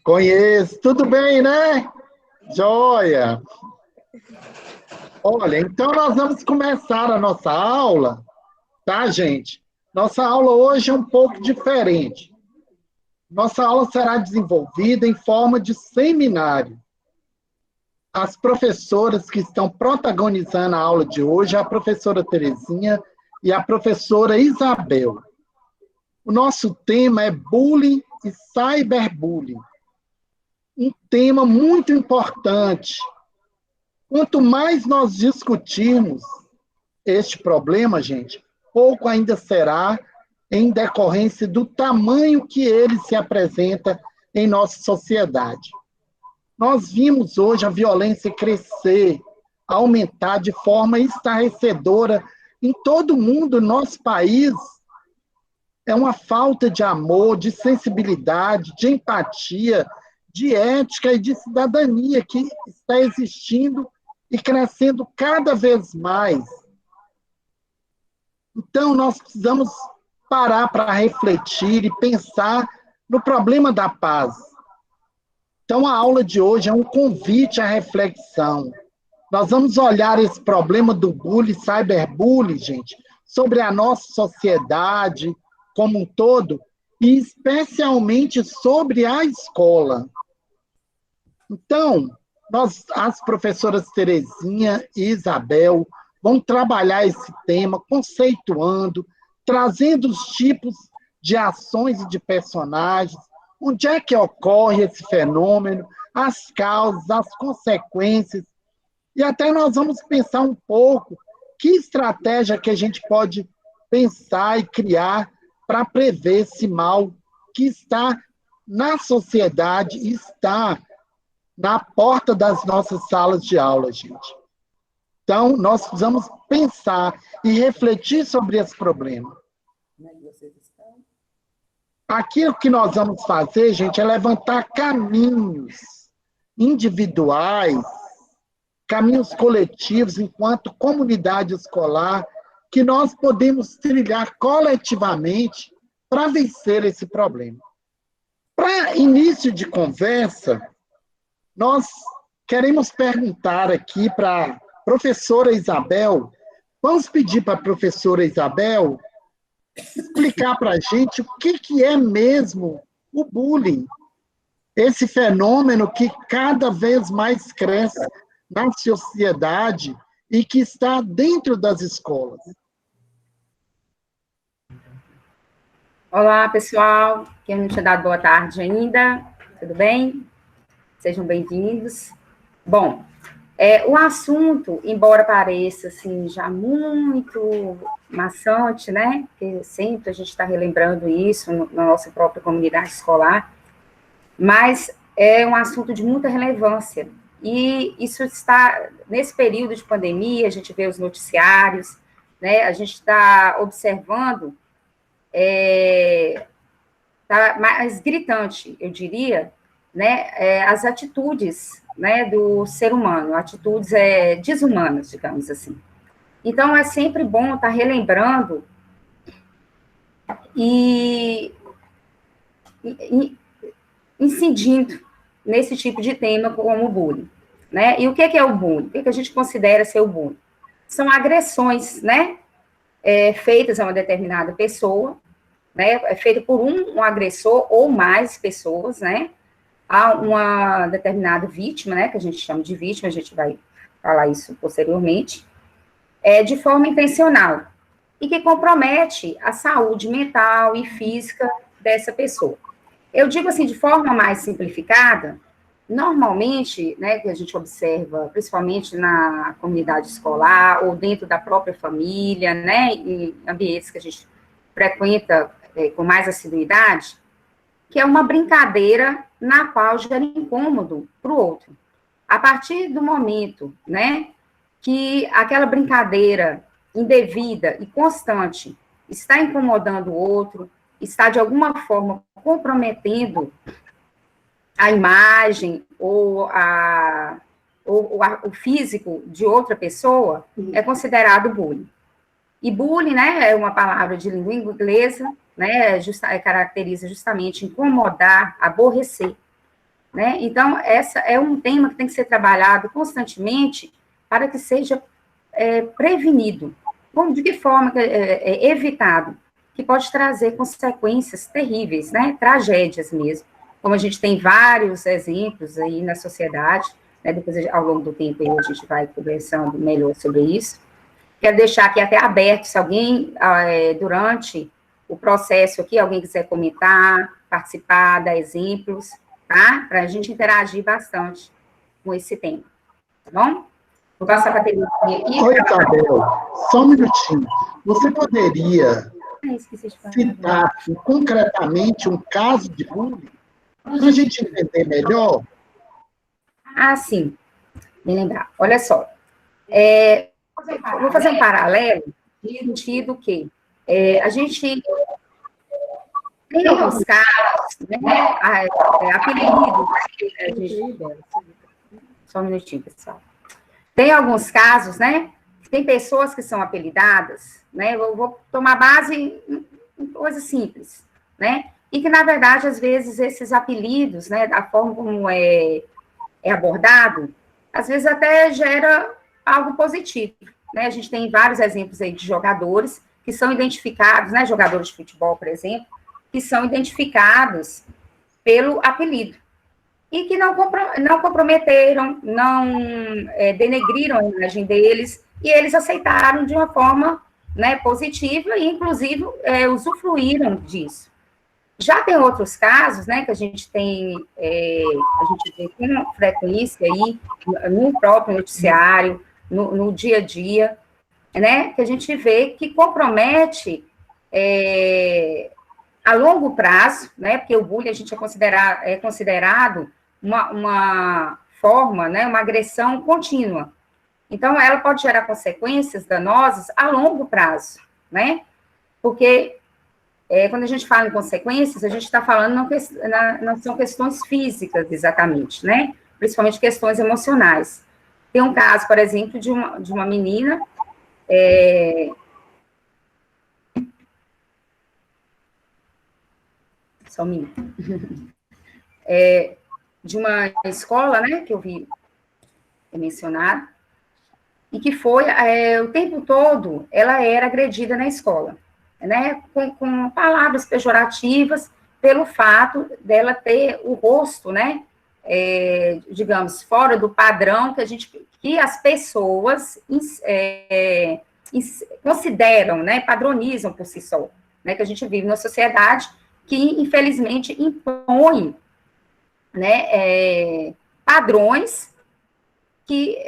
Conheço, tudo bem, né? Joia! Olha, então nós vamos começar a nossa aula, tá, gente? Nossa aula hoje é um pouco diferente. Nossa aula será desenvolvida em forma de seminário. As professoras que estão protagonizando a aula de hoje é a professora Terezinha e a professora Isabel. O nosso tema é bullying e cyberbullying. Um tema muito importante. Quanto mais nós discutirmos este problema, gente, pouco ainda será em decorrência do tamanho que ele se apresenta em nossa sociedade. Nós vimos hoje a violência crescer, aumentar de forma estarrecedora em todo o mundo, nosso país. É uma falta de amor, de sensibilidade, de empatia, de ética e de cidadania que está existindo e crescendo cada vez mais. Então, nós precisamos parar para refletir e pensar no problema da paz. Então, a aula de hoje é um convite à reflexão. Nós vamos olhar esse problema do bullying, cyberbullying, gente, sobre a nossa sociedade como um todo, e especialmente sobre a escola. Então, as professoras Terezinha e Isabel vão trabalhar esse tema, conceituando, trazendo os tipos de ações e de personagens, onde é que ocorre esse fenômeno, as causas, as consequências, e até nós vamos pensar um pouco que estratégia que a gente pode pensar e criar para prever esse mal que está na sociedade, está na porta das nossas salas de aula, gente. Então, nós precisamos pensar e refletir sobre esse problema. Aquilo que nós vamos fazer, gente, é levantar caminhos individuais, caminhos coletivos, enquanto comunidade escolar, que nós podemos trilhar coletivamente para vencer esse problema. Para início de conversa, nós queremos perguntar aqui para a professora Isabel, vamos pedir para a professora Isabel explicar para a gente o que é mesmo o bullying, esse fenômeno que cada vez mais cresce na sociedade e que está dentro das escolas. Olá, pessoal, quem não tinha dado boa tarde ainda, tudo bem? Sejam bem-vindos. Bom, o assunto, embora pareça assim, já muito maçante, né? Porque sempre a gente está relembrando isso na nossa própria comunidade escolar, mas é um assunto de muita relevância. E isso está, nesse período de pandemia, a gente vê os noticiários, né? A gente está observando, tá mais gritante, eu diria, né? As atitudes, né, do ser humano, atitudes desumanas, digamos assim. Então, é sempre bom estar relembrando e incidindo nesse tipo de tema como o bullying, né? E o que é o bullying? O que a gente considera ser o bullying? São agressões, né, feitas a uma determinada pessoa, né, feito por um agressor ou mais pessoas, né, a uma determinada vítima, né, que a gente chama de vítima, a gente vai falar isso posteriormente, de forma intencional, e que compromete a saúde mental e física dessa pessoa. Eu digo assim, de forma mais simplificada, normalmente, né, que a gente observa, principalmente na comunidade escolar, ou dentro da própria família, né, em ambientes que a gente frequenta com mais assiduidade, que é uma brincadeira na qual gera incômodo para o outro. A partir do momento, né, que aquela brincadeira indevida e constante está incomodando o outro, está de alguma forma comprometendo a imagem ou o físico de outra pessoa, é considerado bullying. E bullying, né, é uma palavra de língua inglesa, né, caracteriza justamente incomodar, aborrecer. né? Então, essa é um tema que tem que ser trabalhado constantemente para que seja prevenido. De que forma evitado? Que pode trazer consequências terríveis, né? Tragédias mesmo. Como a gente tem vários exemplos aí na sociedade, né? Depois, ao longo do tempo, aí, a gente vai conversando melhor sobre isso. Quero deixar aqui até aberto, se alguém, durante o processo aqui, alguém quiser comentar, participar, dar exemplos, tá? Para a gente interagir bastante com esse tema, tá bom? Vou passar para a Terezinha aqui. Oi, Isabel, só um minutinho. Você poderia citar aqui, concretamente um caso de bullying para a gente entender melhor? Ah, sim. Me lembrar. Olha só. Vou fazer um paralelo no sentido que a gente tem alguns casos, né? Apelidos. Só um minutinho, pessoal. Tem alguns casos, né? Tem pessoas que são apelidadas, né? Eu vou tomar base em coisas simples, né? E que, na verdade, às vezes, esses apelidos, né? Da forma como é abordado, às vezes até gera algo positivo, né? A gente tem vários exemplos aí de jogadores que são identificados, né? Jogadores de futebol, por exemplo, que são identificados pelo apelido. E que não comprometeram, não denegriram a imagem deles, e eles aceitaram de uma forma, né, positiva, e inclusive usufruíram disso. Já tem outros casos, né, que a gente tem, a gente vê com frequência aí, no próprio noticiário, no dia a dia, né, que a gente vê que compromete a longo prazo, né, porque o bullying a gente é considerado uma forma, né, uma agressão contínua. Então, ela pode gerar consequências danosas a longo prazo, né? Porque quando a gente fala em consequências, a gente está falando não são questões físicas exatamente, né? Principalmente questões emocionais. Tem um caso, por exemplo, de uma menina só um minuto. De uma escola, né, que eu vi mencionado, e que foi, o tempo todo, ela era agredida na escola, né, com palavras pejorativas, pelo fato dela ter o rosto, né, digamos, fora do padrão que as pessoas consideram, né, padronizam por si só, né, que a gente vive numa sociedade que, infelizmente, impõe, né, padrões que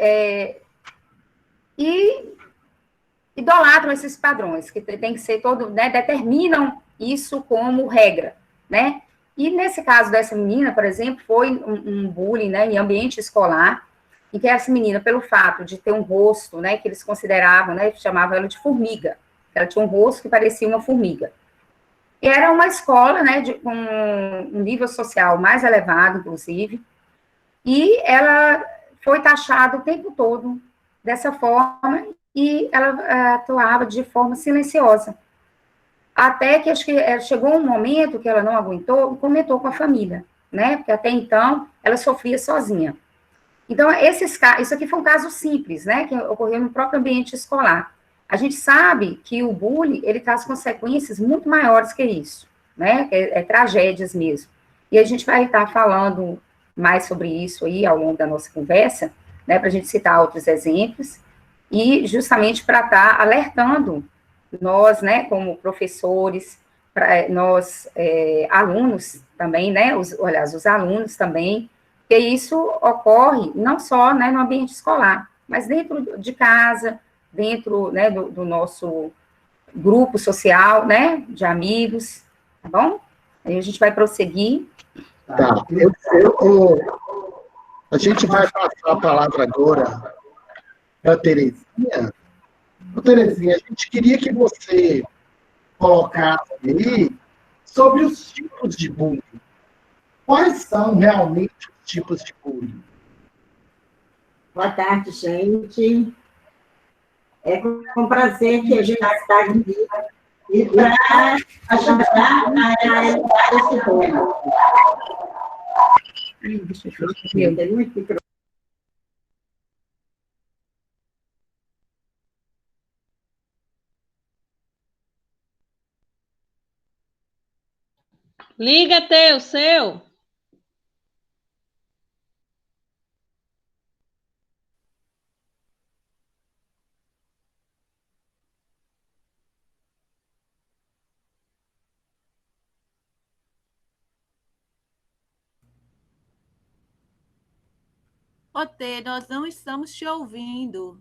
idolatram esses padrões, que tem que ser né, determinam isso como regra, né? E nesse caso dessa menina, por exemplo, foi um bullying, né, em ambiente escolar, em que essa menina, pelo fato de ter um rosto, né, que eles consideravam, né, chamavam ela de formiga, ela tinha um rosto que parecia uma formiga. E era uma escola, né, com um nível social mais elevado, inclusive, e ela foi taxada o tempo todo dessa forma, e ela atuava de forma silenciosa. Até que, acho que chegou um momento que ela não aguentou e comentou com a família, né, porque até então ela sofria sozinha. Então, isso aqui foi um caso simples, né, que ocorreu no próprio ambiente escolar. A gente sabe que o bullying, ele traz consequências muito maiores que isso, né, tragédias mesmo. E a gente vai estar falando mais sobre isso aí ao longo da nossa conversa, né, para a gente citar outros exemplos, e justamente para estar alertando nós, né, como professores, nós, alunos também, né, os alunos também, que isso ocorre não só, né, no ambiente escolar, mas dentro de casa, dentro, né, do nosso grupo social, né, de amigos, tá bom? Aí a gente vai prosseguir. Tá, a gente vai passar a palavra agora para a Terezinha. Terezinha, a gente queria que você colocasse aí sobre os tipos de bullying. Quais são realmente os tipos de bullying? Boa tarde, gente. É com prazer que a gente está aqui e para ajudar a realizar esse bullying. Deixa eu ver. Tem muito microfone. Liga teu, seu. Ô, Tê, nós não estamos te ouvindo.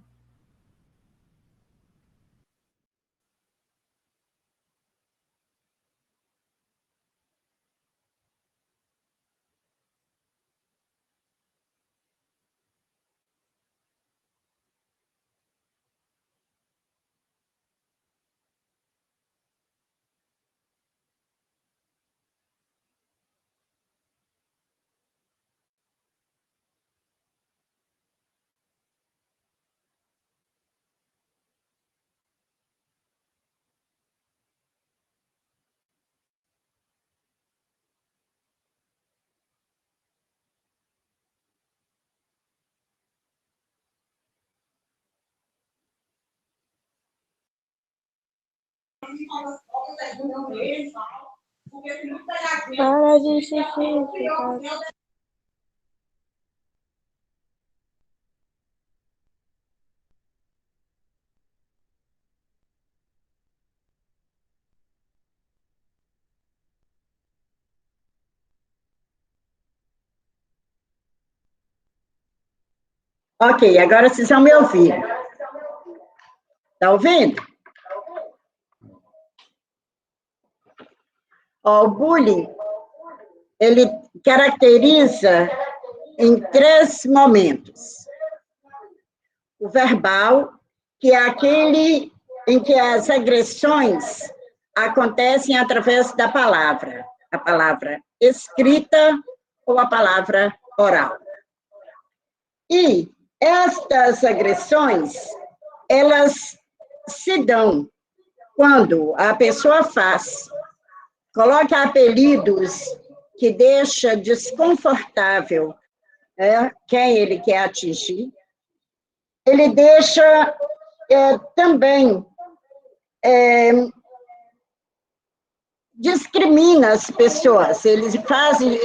Para de assistir. Ok, agora vocês vão me ouvir. Está ouvindo? Ó, o bullying, ele caracteriza em 3 momentos. O verbal, que é aquele em que as agressões acontecem através da palavra, a palavra escrita ou a palavra oral. E estas agressões, elas se dão quando a pessoa coloca apelidos que deixa desconfortável quem ele quer atingir. Ele deixa também discrimina as pessoas, eles fazem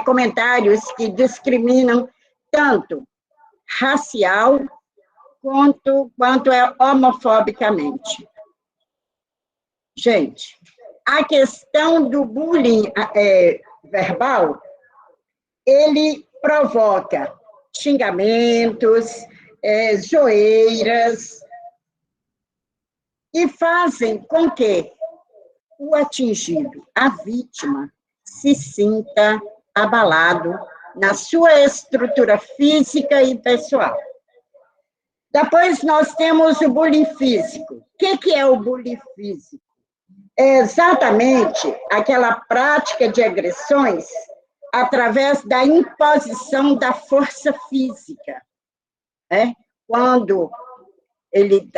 comentários que discriminam tanto racial quanto homofobicamente. Gente, a questão do bullying verbal, ele provoca xingamentos, zoeiras, e fazem com que o atingido, a vítima, se sinta abalado na sua estrutura física e pessoal. Depois nós temos o bullying físico. O que é o bullying físico? É exatamente aquela prática de agressões através da imposição da força física. Quando ele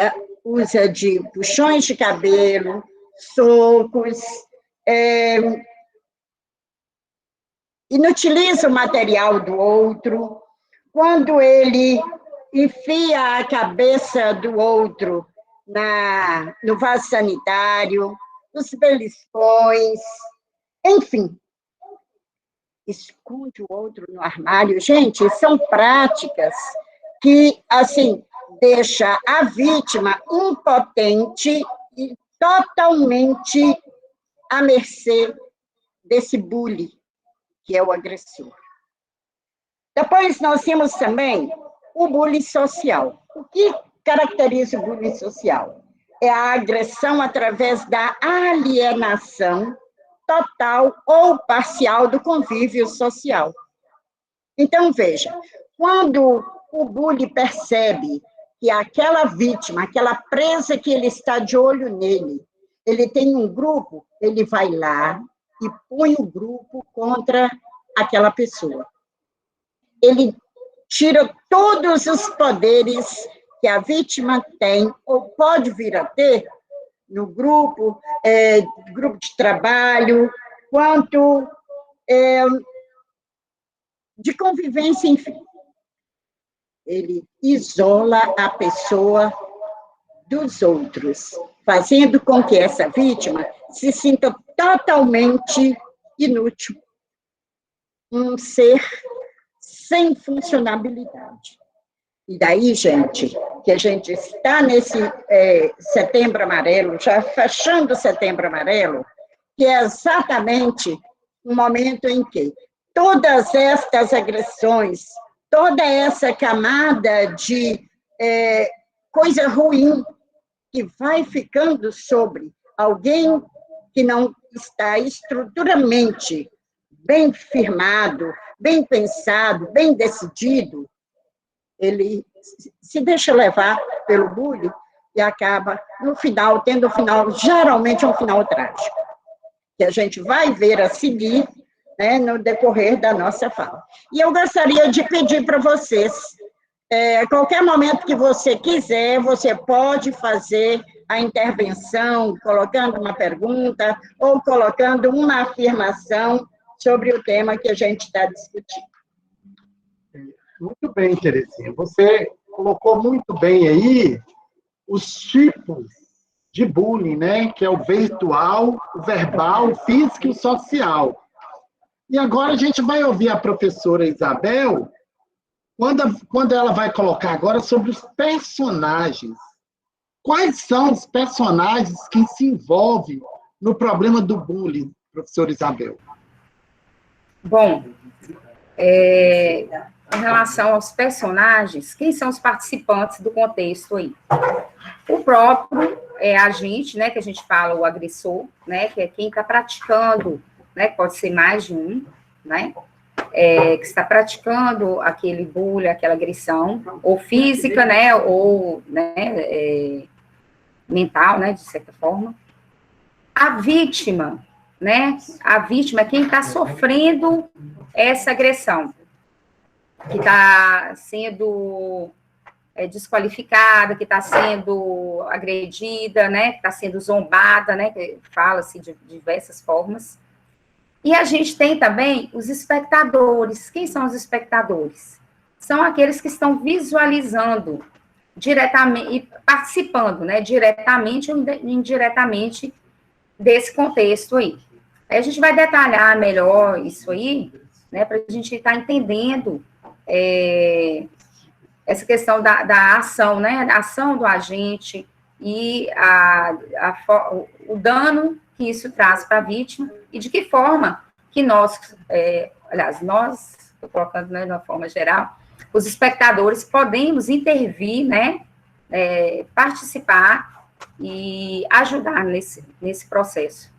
usa de puxões de cabelo, socos, inutiliza o material do outro, quando ele enfia a cabeça do outro no vaso sanitário, nos beliscões, enfim, esconde o outro no armário. Gente, são práticas que, assim, deixa a vítima impotente e totalmente à mercê desse bullying, que é o agressor. Depois nós temos também o bullying social. O que caracteriza o bullying social? É a agressão através da alienação total ou parcial do convívio social. Então, veja, quando o bully percebe que aquela vítima, aquela presa que ele está de olho nele, ele tem um grupo, ele vai lá e põe o grupo contra aquela pessoa. Ele tira todos os poderes que a vítima tem ou pode vir a ter no grupo, grupo de trabalho, quanto de convivência, enfim. Ele isola a pessoa dos outros, fazendo com que essa vítima se sinta totalmente inútil, um ser sem funcionalidade. E daí, gente, que a gente está nesse Setembro Amarelo, já fechando o Setembro Amarelo, que é exatamente o momento em que todas estas agressões, toda essa camada de coisa ruim que vai ficando sobre alguém que não está estruturalmente bem firmado, bem pensado, bem decidido, ele se deixa levar pelo bullying e acaba, no final, tendo um final, geralmente um final trágico, que a gente vai ver a seguir, né, no decorrer da nossa fala. E eu gostaria de pedir para vocês, a qualquer momento que você quiser, você pode fazer a intervenção, colocando uma pergunta ou colocando uma afirmação sobre o tema que a gente está discutindo. Muito bem, Terezinha. Você colocou muito bem aí os tipos de bullying, né? Que é o virtual, o verbal, o físico e o social. E agora a gente vai ouvir a professora Isabel, quando ela vai colocar agora sobre os personagens. Quais são os personagens que se envolvem no problema do bullying, professora Isabel? Bom, em relação aos personagens, quem são os participantes do contexto aí? O próprio agente, né, que a gente fala, o agressor, né, que é quem está praticando, né, pode ser mais de um, né, que está praticando aquele bullying, aquela agressão, ou física, né, ou né, mental, né, de certa forma. A vítima, né, a vítima é quem está sofrendo essa agressão, que está sendo desqualificada, que está sendo agredida, né, que está sendo zombada, né, que fala-se de diversas formas. E a gente tem também os espectadores. Quem são os espectadores? São aqueles que estão visualizando diretamente e participando, né, diretamente ou indiretamente desse contexto aí. Aí a gente vai detalhar melhor isso aí, né, para a gente estar entendendo essa questão da ação, né, da ação do agente e o dano que isso traz para a vítima e de que forma que nós, aliás, nós, estou colocando, né, de uma forma geral, os espectadores podemos intervir, né, participar e ajudar nesse processo.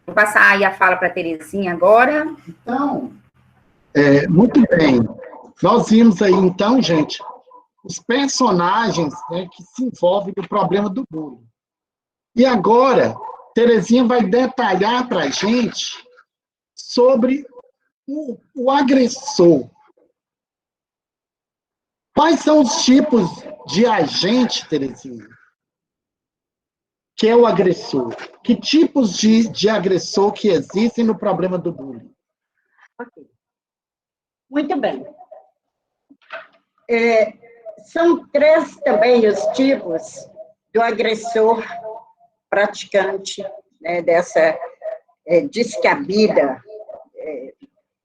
Vou passar aí a fala para a Terezinha agora. Então, muito bem. Nós vimos aí, então, gente, os personagens, né, que se envolvem no problema do bullying. E agora, Terezinha vai detalhar para a gente sobre o agressor. Quais são os tipos de agente, Terezinha, que é o agressor? Que tipos de agressor que existem no problema do bullying? Ok. Muito bem. São 3 também os tipos do agressor praticante, né, dessa descabida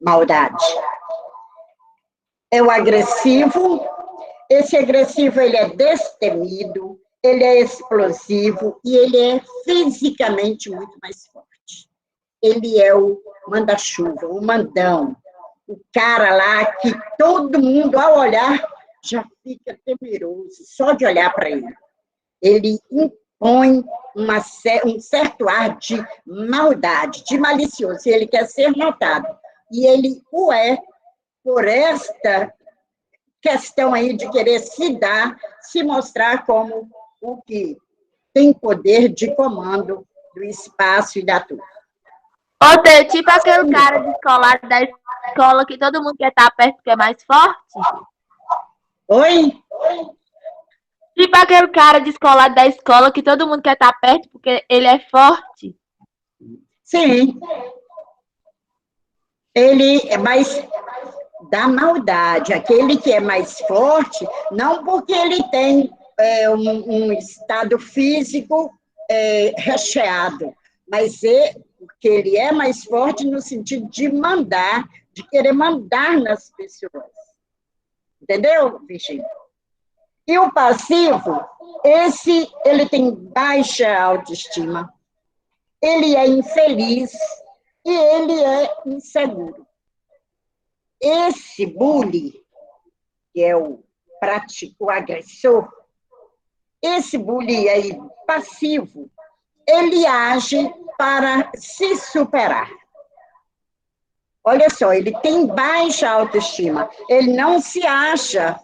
maldade. É o agressivo. Esse agressivo, ele é destemido, ele é explosivo e ele é fisicamente muito mais forte. Ele é o manda-chuva, o mandão, o cara lá que todo mundo, ao olhar, já fica temeroso, só de olhar para ele. Ele impõe um certo ar de maldade, de malicioso, ele quer ser notado. E ele o é por esta questão aí de querer se mostrar como o que tem poder de comando do espaço e da turma. Outra, tipo aquele cara descolado da escola que todo mundo quer estar perto porque é mais forte? Oi? Tipo aquele cara descolado da escola que todo mundo quer estar perto porque ele é forte? Sim. Mas da maldade. Aquele que é mais forte, não porque ele tem um estado físico recheado, mas porque ele é mais forte no sentido de mandar, de querer mandar nas pessoas. Entendeu, Virginia? E o passivo, ele tem baixa autoestima, ele é infeliz e ele é inseguro. Esse bully, que é o agressor, esse bully aí passivo, ele age para se superar. Olha só, ele tem baixa autoestima, ele não se acha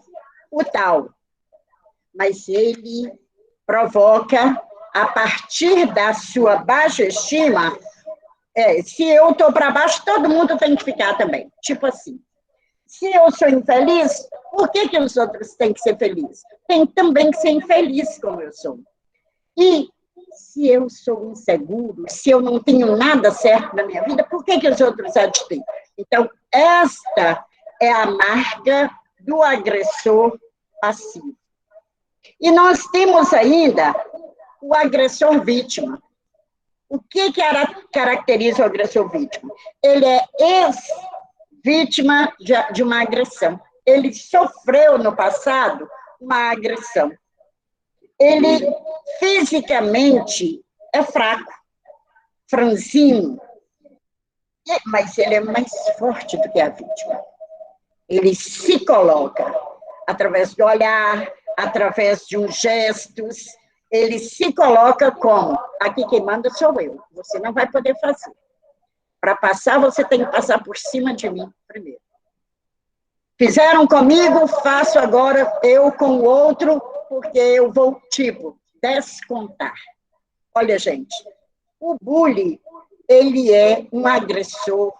o tal, mas ele provoca, a partir da sua baixa estima, se eu estou para baixo, todo mundo tem que ficar também. Tipo assim, se eu sou infeliz, por que os outros têm que ser felizes? Tem também que ser infeliz como eu sou. E se eu sou inseguro, se eu não tenho nada certo na minha vida, por que os outros há de ter? Então, esta é a marca do agressor passivo. E nós temos ainda o agressor vítima. O que caracteriza o agressor vítima? Ele é ex-vítima de uma agressão. Ele sofreu no passado uma agressão. Ele fisicamente é fraco, franzino, mas ele é mais forte do que a vítima. Ele se coloca através do olhar, através de uns gestos, ele se coloca como, aqui quem manda sou eu, você não vai poder fazer. Para passar, você tem que passar por cima de mim primeiro. Fizeram comigo, faço agora eu com o outro, porque eu vou, descontar. Olha, gente, o bullying, ele é um agressor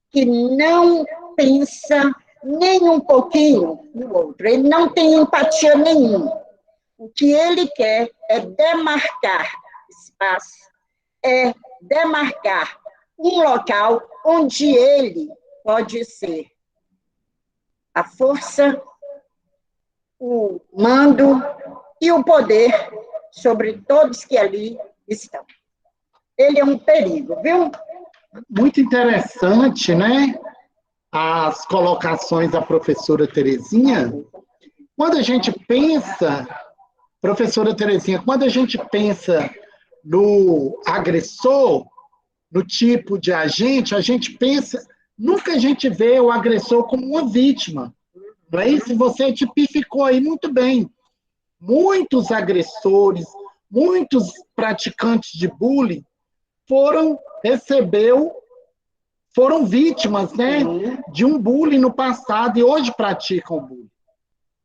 que não pensa nem um pouquinho no outro, ele não tem empatia nenhuma. O que ele quer é demarcar espaço, é demarcar um local onde ele pode ser a força, o mando e o poder sobre todos que ali estão. Ele é um perigo, viu? Muito interessante, né? As colocações da professora Terezinha. Quando a gente pensa, professora Terezinha, quando a gente pensa no agressor, no tipo de agente, a gente pensa, nunca a gente vê o agressor como uma vítima. Não é isso? Você tipificou aí muito bem. Muitos agressores, muitos praticantes de bullying foram vítimas, né, de um bullying no passado e hoje praticam bullying.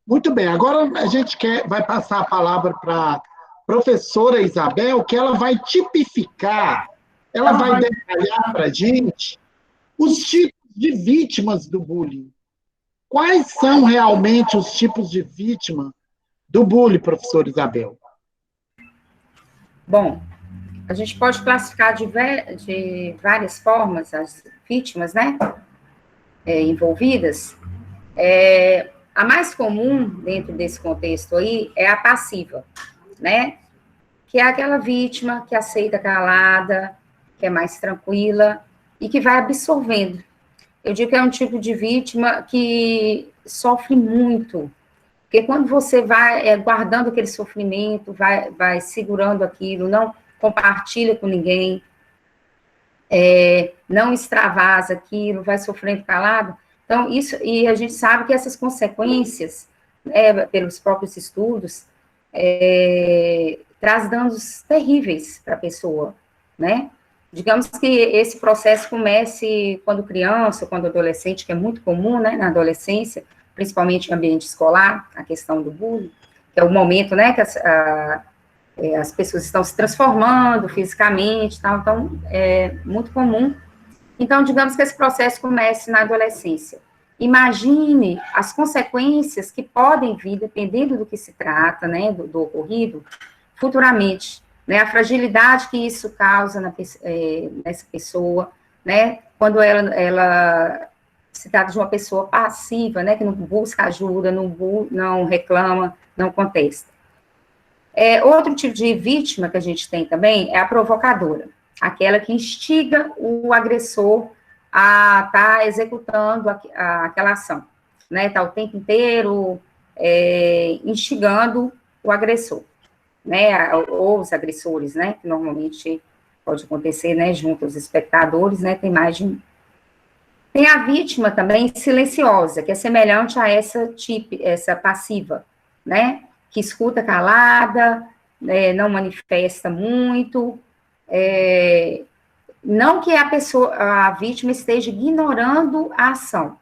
Muito bem, agora a gente vai passar a palavra para a professora Isabel, que ela vai tipificar, ela vai detalhar para a gente os tipos de vítimas do bullying. Quais são realmente os tipos de vítima do bullying, professora Isabel? Bom, a gente pode classificar de várias formas as vítimas, né, envolvidas. A mais comum, dentro desse contexto aí, é a passiva, né, que é aquela vítima que aceita calada, que é mais tranquila e que vai absorvendo. Eu digo que é um tipo de vítima que sofre muito, porque quando você vai guardando aquele sofrimento, vai segurando aquilo, não compartilha com ninguém, não extravasa aquilo, vai sofrendo calado. Então, isso, e a gente sabe que essas consequências, pelos próprios estudos, traz danos terríveis para a pessoa, né? Digamos que esse processo comece quando criança, quando adolescente, que é muito comum, né, na adolescência, principalmente em ambiente escolar, a questão do bullying, que é o momento, né, que as pessoas estão se transformando fisicamente, tal, então, é muito comum. Então, digamos que esse processo comece na adolescência. Imagine as consequências que podem vir, dependendo do que se trata, né, do ocorrido, futuramente, né, a fragilidade que isso causa nessa pessoa, né, quando ela se trata de uma pessoa passiva, né, que não busca ajuda, não reclama, não contesta. Outro tipo de vítima que a gente tem também é a provocadora, aquela que instiga o agressor a estar executando aquela ação, né, está o tempo inteiro instigando o agressor, né, ou os agressores, né, que normalmente pode acontecer, né, junto aos espectadores, né, tem mais de um. Tem a vítima também silenciosa, que é semelhante a essa passiva, né, que escuta calada, não manifesta muito, não que a vítima esteja ignorando a ação,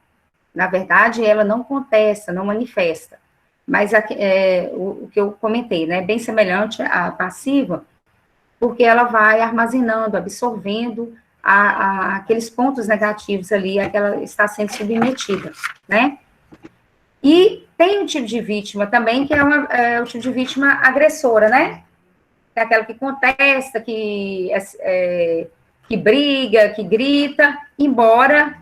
na verdade, ela não contesta, não manifesta, mas o que eu comentei, né, bem semelhante à passiva, porque ela vai armazenando, absorvendo aqueles pontos negativos ali a que ela está sendo submetida, né? E tem um tipo de vítima também, que é o tipo de vítima agressora, né? É aquela que contesta, que briga, que grita, embora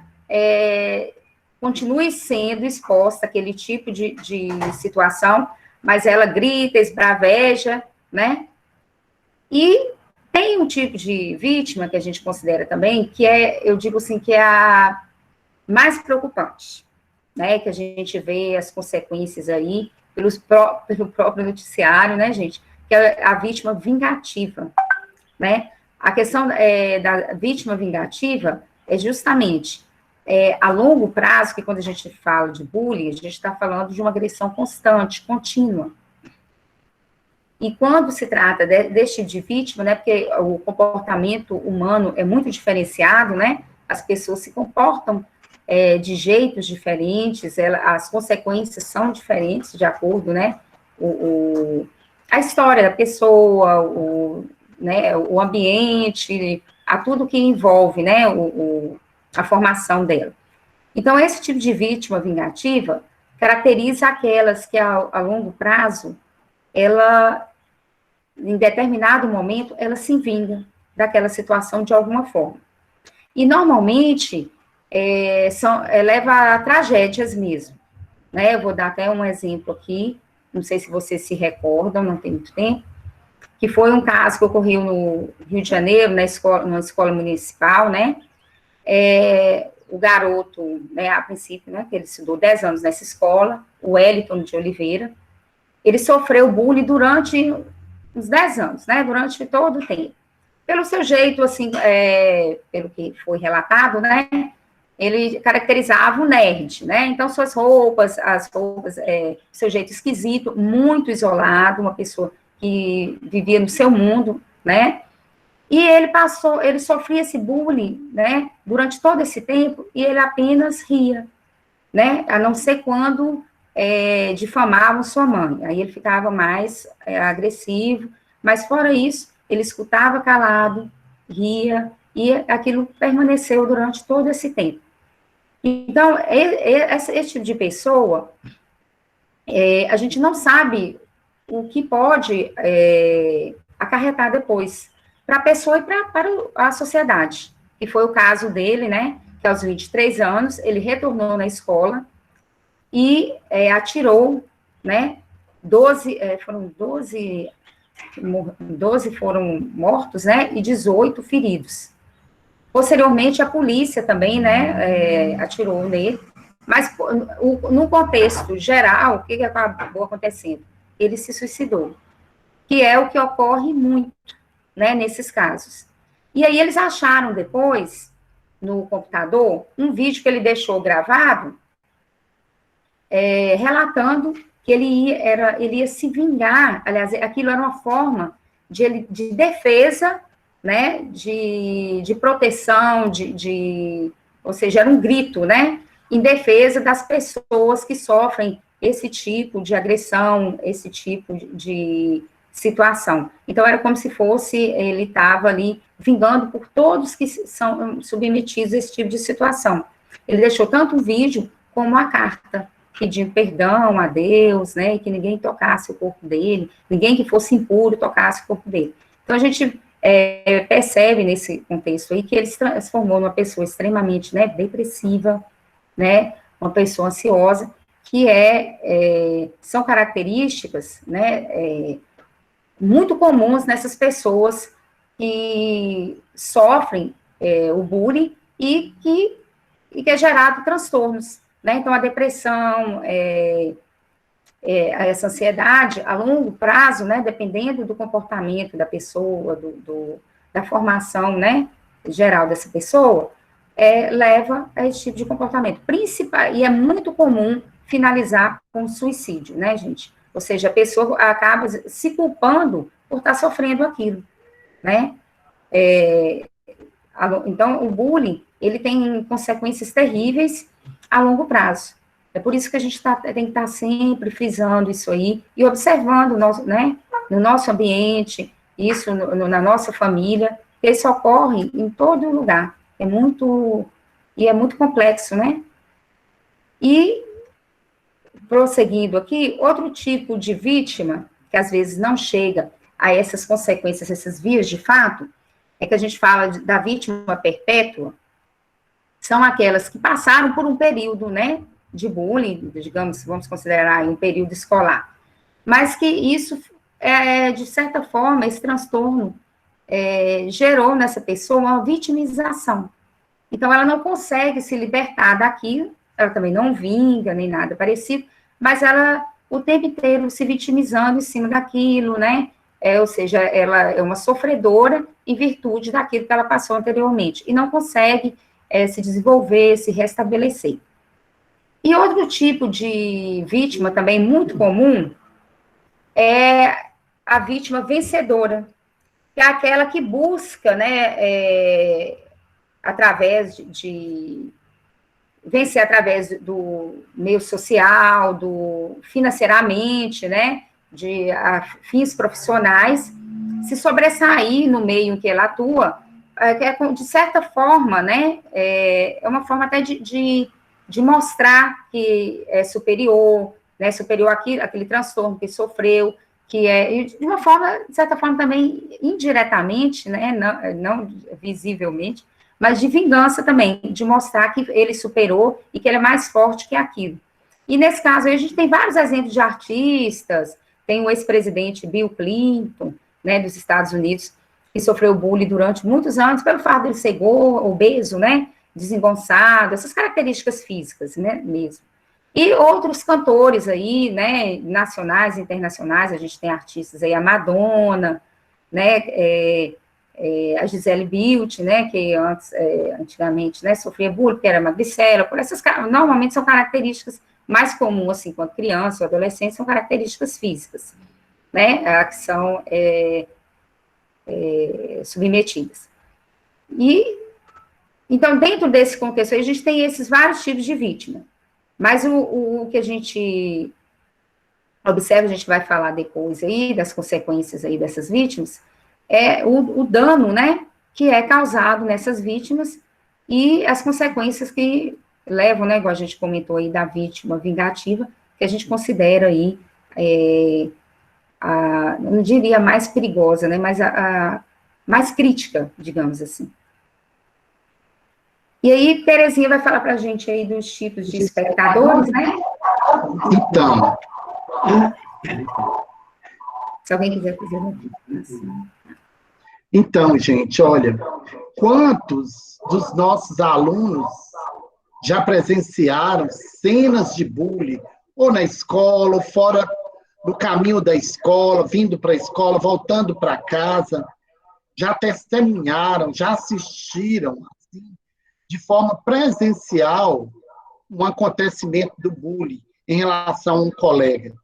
continue sendo exposta àquele tipo de situação, mas ela grita, esbraveja, né? E tem um tipo de vítima que a gente considera também, que eu digo assim, que é a mais preocupante, né? Que a gente vê as consequências aí pelo próprio noticiário, né, gente? Que é a vítima vingativa, né? A questão da vítima vingativa é justamente a longo prazo, que quando a gente fala de bullying, a gente está falando de uma agressão constante, contínua. E quando se trata desse tipo de vítima, né, porque o comportamento humano é muito diferenciado, né, as pessoas se comportam de jeitos diferentes, as consequências são diferentes de acordo, né, a história da pessoa, o ambiente, a tudo que envolve, né, a formação dela. Então, esse tipo de vítima vingativa caracteriza aquelas que, a longo prazo, ela, em determinado momento, ela se vinga daquela situação de alguma forma. E, normalmente, leva a tragédias mesmo, né? Eu vou dar até um exemplo aqui, não sei se vocês se recordam, não tem muito tempo, que foi um caso que ocorreu no Rio de Janeiro, numa escola municipal, né? O garoto, né, a princípio, né, que ele estudou 10 anos nessa escola, o Wellington de Oliveira, ele sofreu bullying durante uns 10 anos, né, durante todo o tempo. Pelo seu jeito, assim, pelo que foi relatado, né, ele caracterizava o nerd, né, então as roupas, seu jeito esquisito, muito isolado, uma pessoa que vivia no seu mundo, né, e ele sofria esse bullying, né, durante todo esse tempo, e ele apenas ria, né, a não ser quando difamavam sua mãe, aí ele ficava mais agressivo, mas fora isso, ele escutava calado, ria, e aquilo permaneceu durante todo esse tempo. Então, esse tipo de pessoa, a gente não sabe o que pode acarretar depois, para a pessoa e para a sociedade, que foi o caso dele, né, que aos 23 anos, ele retornou na escola e atirou, né, 12 foram mortos, né, e 18 feridos. Posteriormente, a polícia também, né, atirou nele, mas no contexto geral, o que acabou acontecendo? Ele se suicidou, que é o que ocorre muito, né, nesses casos. E aí eles acharam depois, no computador, um vídeo que ele deixou gravado, relatando que ele ia se vingar, aliás, aquilo era uma forma de defesa, né, de proteção, ou seja, era um grito, né, em defesa das pessoas que sofrem esse tipo de agressão, esse tipo de situação. Então, era como se ele estava ali vingando por todos que são submetidos a esse tipo de situação. Ele deixou tanto um vídeo como uma carta, pedindo perdão a Deus, né, e que ninguém tocasse o corpo dele, ninguém que fosse impuro tocasse o corpo dele. Então, a gente percebe nesse contexto aí que ele se transformou numa pessoa extremamente, né, depressiva, né, uma pessoa ansiosa, que são características, né, muito comuns nessas pessoas que sofrem o bullying e que é gerado transtornos, né? Então, a depressão, essa ansiedade, a longo prazo, né, dependendo do comportamento da pessoa, da formação, né, geral dessa pessoa, leva a esse tipo de comportamento. E é muito comum finalizar com suicídio, né, gente? Ou seja, a pessoa acaba se culpando por estar sofrendo aquilo, né? Então, o bullying, ele tem consequências terríveis a longo prazo. É por isso que a gente tem que estar sempre frisando isso aí e observando né, no nosso ambiente, isso na nossa família, que isso ocorre em todo lugar. É muito complexo, né? E, prosseguindo aqui, outro tipo de vítima, que às vezes não chega a essas consequências, essas vias de fato, é que a gente fala da vítima perpétua, são aquelas que passaram por um período, né, de bullying, digamos, vamos considerar um período escolar, mas que isso, de certa forma, esse transtorno gerou nessa pessoa uma vitimização. Então, ela não consegue se libertar daquilo, ela também não vinga, nem nada parecido, mas ela, o tempo inteiro, se vitimizando em cima daquilo, né, ou seja, ela é uma sofredora em virtude daquilo que ela passou anteriormente, e não consegue se desenvolver, se restabelecer. E outro tipo de vítima também muito comum é a vítima vencedora, que é aquela que busca, né, através vencer através do meio social, financeiramente, né, de fins profissionais, se sobressair no meio em que ela atua, de certa forma, né, é uma forma até de mostrar que é superior, né, superior àquele transtorno que sofreu, que de uma forma, de certa forma também indiretamente, né, não visivelmente, mas de vingança também, de mostrar que ele superou e que ele é mais forte que aquilo. E nesse caso aí, a gente tem vários exemplos de artistas, tem o ex-presidente Bill Clinton, né, dos Estados Unidos, que sofreu bullying durante muitos anos, pelo fato de ele ser obeso, né, desengonçado, essas características físicas, né, mesmo. E outros cantores aí, né, nacionais, internacionais, a gente tem artistas aí, a Madonna, né, a Gisele Bündchen, né, que antigamente, né, sofria bullying, porque era magricela, normalmente são características mais comuns, assim, quando criança ou adolescente, são características físicas, né, que são submetidas. E, então, dentro desse contexto aí, a gente tem esses vários tipos de vítima, mas o que a gente observa, a gente vai falar depois aí, das consequências aí dessas vítimas, é o dano, né, que é causado nessas vítimas e as consequências que levam, né, igual a gente comentou aí, da vítima vingativa, que a gente considera aí, não diria mais perigosa, né, mas a mais crítica, digamos assim. E aí, Terezinha vai falar para a gente aí dos tipos de espectadores, né? Então. Se alguém quiser fazer aqui. Então, gente, olha, quantos dos nossos alunos já presenciaram cenas de bullying, ou na escola, ou fora do caminho da escola, vindo para a escola, voltando para casa, já testemunharam, já assistiram, assim, de forma presencial, um acontecimento do bullying em relação a um colega.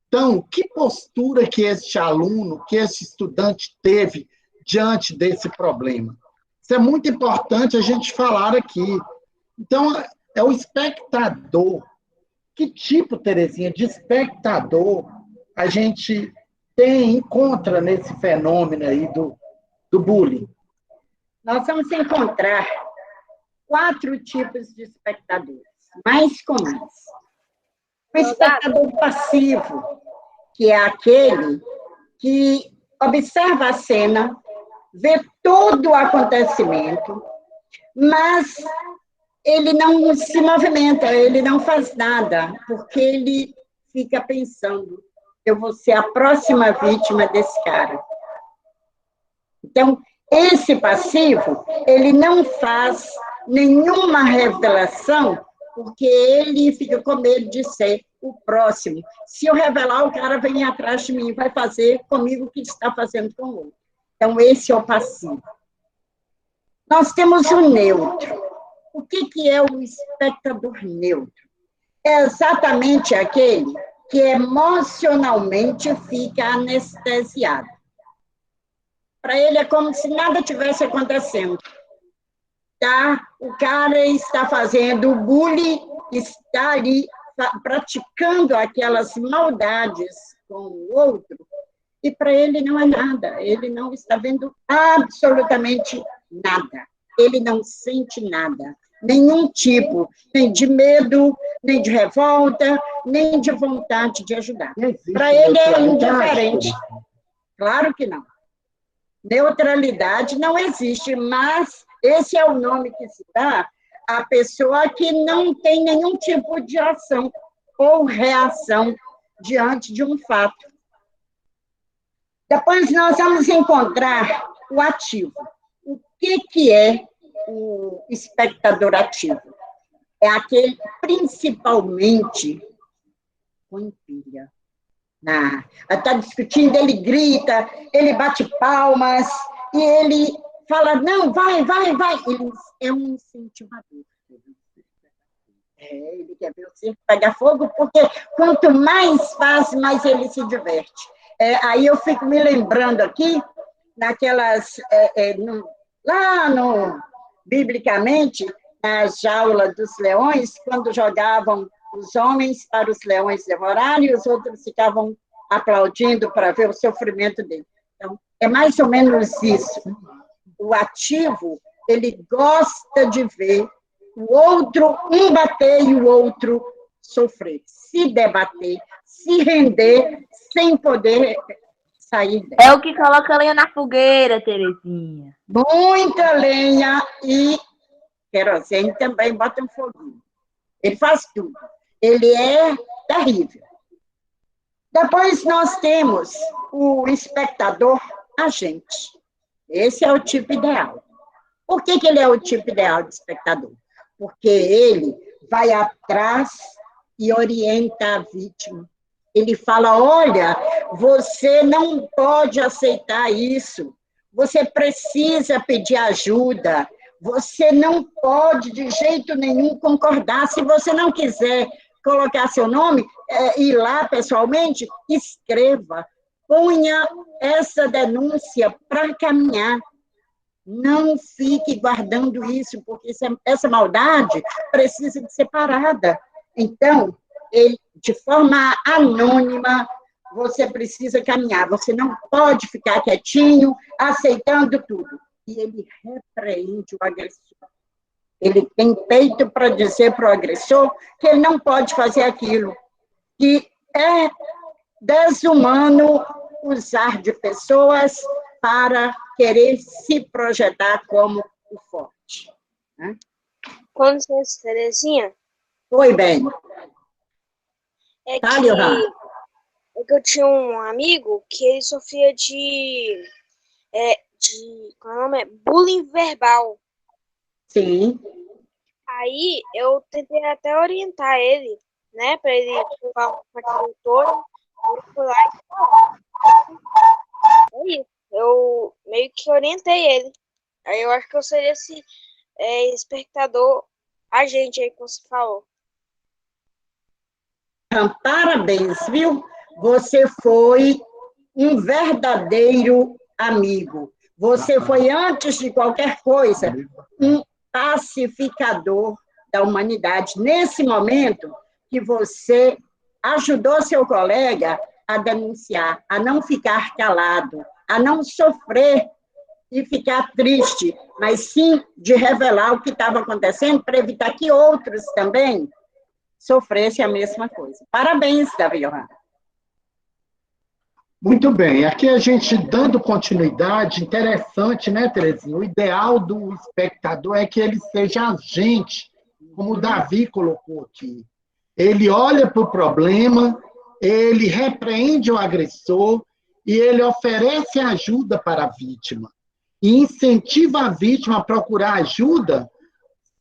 Então, que postura que este aluno, que este estudante teve diante desse problema? Isso é muito importante a gente falar aqui. Então, é o espectador. Que tipo, Terezinha, de espectador a gente encontra nesse fenômeno aí do bullying? Nós vamos encontrar 4 tipos de espectadores mais comuns. O espectador passivo, que é aquele que observa a cena, vê todo o acontecimento, mas ele não se movimenta, ele não faz nada, porque ele fica pensando, eu vou ser a próxima vítima desse cara. Então, esse passivo, ele não faz nenhuma revelação, porque ele fica com medo de ser o próximo. Se eu revelar, o cara vem atrás de mim, vai fazer comigo o que está fazendo com o outro. Então, esse é o passivo. Nós temos o neutro. O que é o espectador neutro? É exatamente aquele que emocionalmente fica anestesiado. Para ele é como se nada tivesse acontecendo. Tá? O cara está fazendo bullying, está ali praticando aquelas maldades com o outro, e para ele não é nada, ele não está vendo absolutamente nada, ele não sente nada, nenhum tipo, nem de medo, nem de revolta, nem de vontade de ajudar. Para ele é indiferente. Claro que não. Neutralidade não existe, mas esse é o nome que se dá à pessoa que não tem nenhum tipo de ação ou reação diante de um fato. Depois nós vamos encontrar o ativo. O que é o espectador ativo? É aquele, principalmente, com pilha. Está discutindo, ele grita, ele bate palmas, e ele fala, não, vai. Ele é um incentivador. Ele quer ver o circo pegar fogo, porque quanto mais faz, mais ele se diverte. Aí eu fico me lembrando aqui, naquelas, biblicamente, na jaula dos leões, quando jogavam os homens para os leões devorarem, e os outros ficavam aplaudindo para ver o sofrimento dele. Então, é mais ou menos isso. O ativo, ele gosta de ver o outro um bater e o outro sofrer, se debater, se render, sem poder sair dela. É o que coloca lenha na fogueira, Terezinha. Muita lenha e querosene também bota um foguinho. Ele faz tudo. Ele é terrível. Depois nós temos o espectador agente. Esse é o tipo ideal. Por que ele é o tipo ideal de espectador? Porque ele vai atrás e orienta a vítima. Ele fala, olha, você não pode aceitar isso, você precisa pedir ajuda, você não pode de jeito nenhum concordar. Se você não quiser colocar seu nome, ir lá pessoalmente, escreva, ponha essa denúncia para caminhar. Não fique guardando isso, porque essa maldade precisa de ser parada. Então, de forma anônima, você precisa caminhar. Você não pode ficar quietinho, aceitando tudo. E ele repreende o agressor. Ele tem peito para dizer para o agressor que ele não pode fazer aquilo, que é desumano usar de pessoas para querer se projetar como o forte. Né? Com licença, Terezinha. Oi, bem. É que eu tinha um amigo que ele sofria qual é o nome? Bullying verbal. Sim. Aí eu tentei até orientar ele, né, para ele falar com a doutora. Eu fui lá e aí, eu meio que orientei ele. Aí eu acho que eu seria esse espectador agente aí que você falou. Parabéns, viu? Você foi um verdadeiro amigo. Você foi, antes de qualquer coisa, um pacificador da humanidade. Nesse momento que você ajudou seu colega a denunciar, a não ficar calado, a não sofrer e ficar triste, mas sim de revelar o que estava acontecendo para evitar que outros também sofressem a mesma coisa. Parabéns, Davi Johanna. Muito bem, aqui a gente dando continuidade, interessante, né, Terezinha? O ideal do espectador é que ele seja agente como o Davi colocou aqui. Ele olha para o problema, ele repreende o agressor e ele oferece ajuda para a vítima. E incentiva a vítima a procurar ajuda,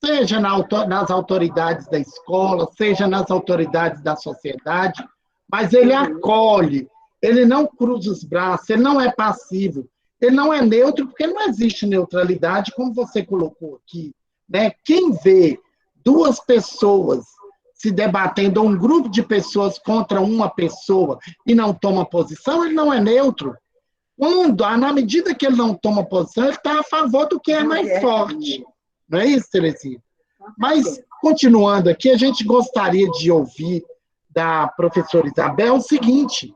seja nas autoridades da escola, seja nas autoridades da sociedade, mas ele acolhe, ele não cruza os braços, ele não é passivo, ele não é neutro, porque não existe neutralidade, como você colocou aqui, né? Quem vê duas pessoas se debatendo, ou um grupo de pessoas contra uma pessoa e não toma posição, ele não é neutro. Na medida que ele não toma posição, ele está a favor do que é mais forte. Não é isso, Terezinha? Mas, continuando aqui, a gente gostaria de ouvir da professora Isabel o seguinte: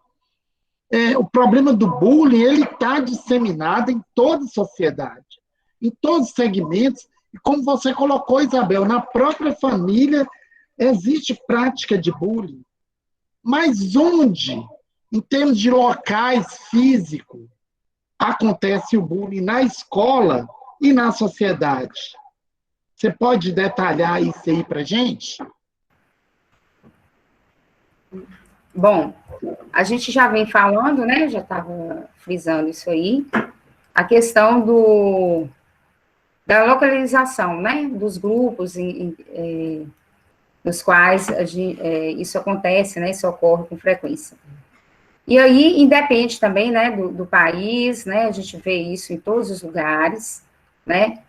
o problema do bullying ele está disseminado em toda a sociedade, em todos os segmentos, e como você colocou, Isabel, na própria família existe prática de bullying. Mas onde, em termos de locais físicos, acontece o bullying na escola e na sociedade? Você pode detalhar isso aí para a gente? Bom, a gente já vem falando, né? Já estava frisando isso aí, a questão da localização, né? Dos grupos nos quais isso acontece, né? Isso ocorre com frequência. E aí, independe também, né? Do país, né? A gente vê isso em todos os lugares, né?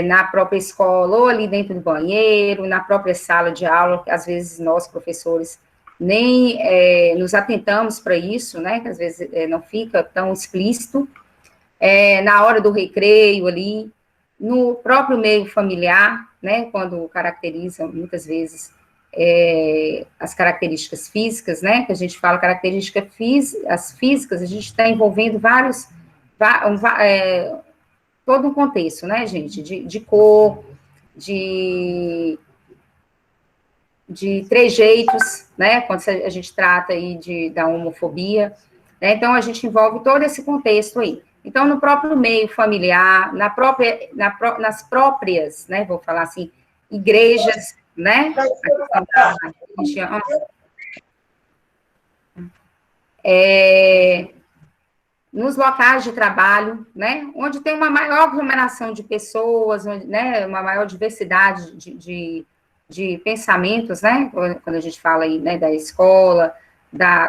Na própria escola, ou ali dentro do banheiro, na própria sala de aula, que às vezes nós, professores, nem nos atentamos para isso, né, que às vezes não fica tão explícito, na hora do recreio ali, no próprio meio familiar, né, quando caracteriza, muitas vezes, as características físicas, né, que a gente fala as físicas, a gente está envolvendo todo um contexto, né, gente, de cor, de trejeitos, né, quando a gente trata aí da homofobia, né, então a gente envolve todo esse contexto aí. Então, no próprio meio familiar, nas próprias, né, vou falar assim, igrejas, né, nos locais de trabalho, né, onde tem uma maior aglomeração de pessoas, né, uma maior diversidade de pensamentos, né, quando a gente fala aí, né, da escola,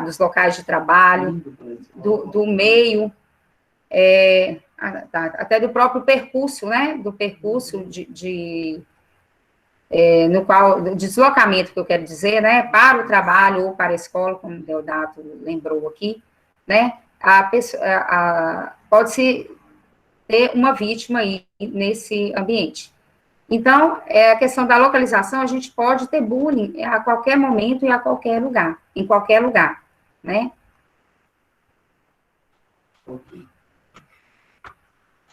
dos locais de trabalho, do meio, até do próprio percurso, né, do percurso no qual, do deslocamento que eu quero dizer, né, para o trabalho ou para a escola, como o Deodato lembrou aqui, né, pode-se ter uma vítima aí nesse ambiente. Então, a questão da localização, a gente pode ter bullying a qualquer momento e a qualquer lugar, em qualquer lugar, né?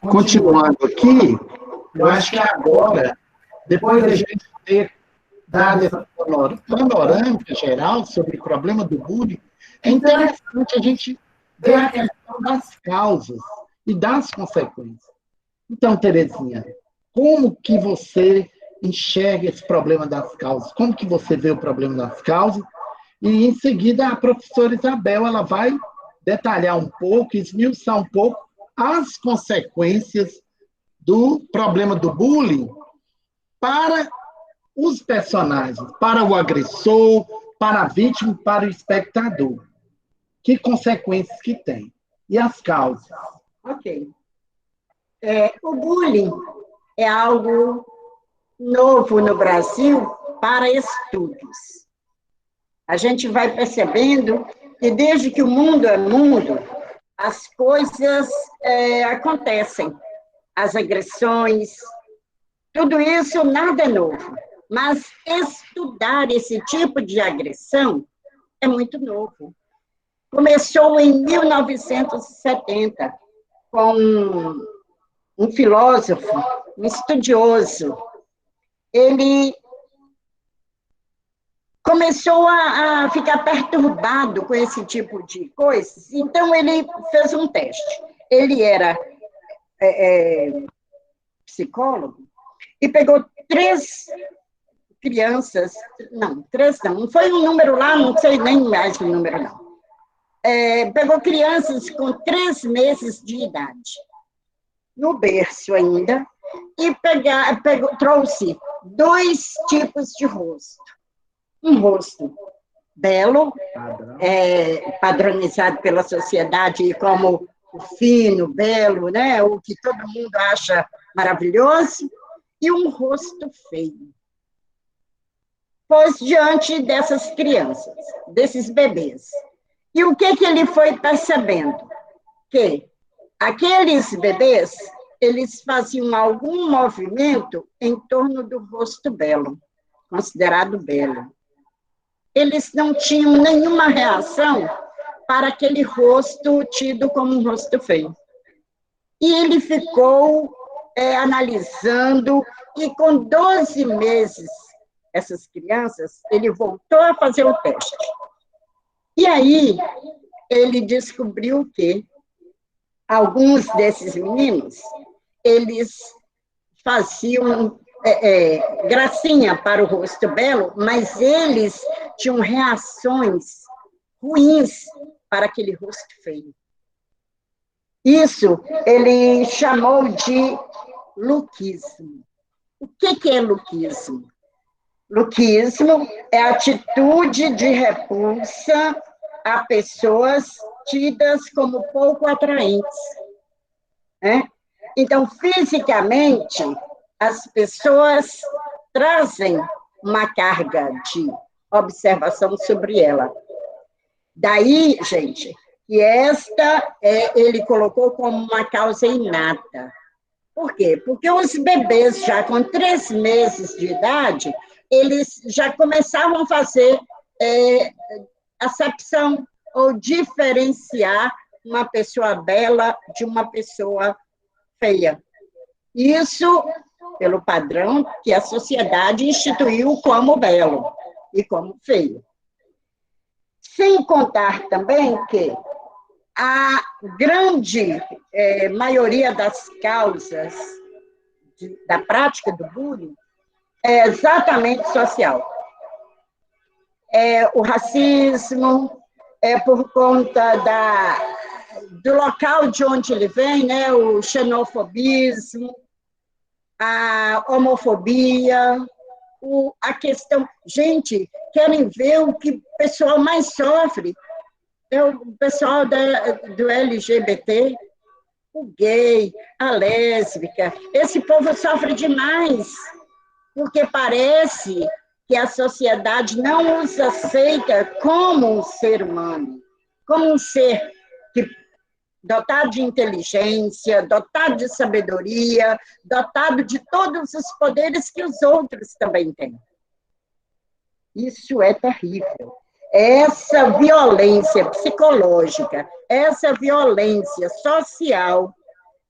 Continuando aqui, eu acho que agora, depois da gente ter dado essa panorâmica geral sobre o problema do bullying, é interessante a gente ver a questão das causas e das consequências. Então, Terezinha, como que você enxerga esse problema das causas? Como que você vê o problema das causas? E, em seguida, a professora Isabel ela vai detalhar um pouco, esmiuçar um pouco as consequências do problema do bullying para os personagens, para o agressor, para a vítima, para o espectador. Que consequências que tem? E as causas? Ok. O bullying é algo novo no Brasil para estudos. A gente vai percebendo que desde que o mundo é mundo, as coisas acontecem, as agressões, tudo isso nada é novo. Mas estudar esse tipo de agressão é muito novo. Começou em 1970, com um filósofo, um estudioso. Ele começou a ficar perturbado com esse tipo de coisas, então ele fez um teste. Ele era psicólogo e pegou 3 crianças, não, 3 não foi um número lá, não sei nem mais o número não. Pegou crianças com 3 meses de idade, no berço ainda, e trouxe 2 tipos de rosto. Um rosto belo, padronizado pela sociedade como o fino, belo, né? O que todo mundo acha maravilhoso, e um rosto feio. Pôs diante dessas crianças, desses bebês. E o que ele foi percebendo? Que aqueles bebês, eles faziam algum movimento em torno do rosto belo, considerado belo. Eles não tinham nenhuma reação para aquele rosto tido como um rosto feio. E ele ficou analisando, e com 12 meses, essas crianças, ele voltou a fazer o teste. E aí, ele descobriu que alguns desses meninos, eles faziam gracinha para o rosto belo, mas eles tinham reações ruins para aquele rosto feio. Isso ele chamou de lookismo. O que é lookismo? Lookismo é a atitude de repulsa a pessoas tidas como pouco atraentes. Né? Então, fisicamente, as pessoas trazem uma carga de observação sobre ela. Daí, gente, que ele colocou como uma causa inata. Por quê? Porque os bebês, já com 3 meses de idade, eles já começavam a fazer acepção ou diferenciar uma pessoa bela de uma pessoa feia. Isso pelo padrão que a sociedade instituiu como belo e como feio. Sem contar também que a grande maioria das causas da prática do bullying é exatamente social. O racismo, por conta do local de onde ele vem, né, o xenofobismo, a homofobia, a questão... Gente, querem ver o que o pessoal mais sofre? É o pessoal do LGBT, o gay, a lésbica. Esse povo sofre demais, porque parece que a sociedade não os aceita como um ser humano, como um ser dotado de inteligência, dotado de sabedoria, dotado de todos os poderes que os outros também têm. Isso é terrível. Essa violência psicológica, essa violência social,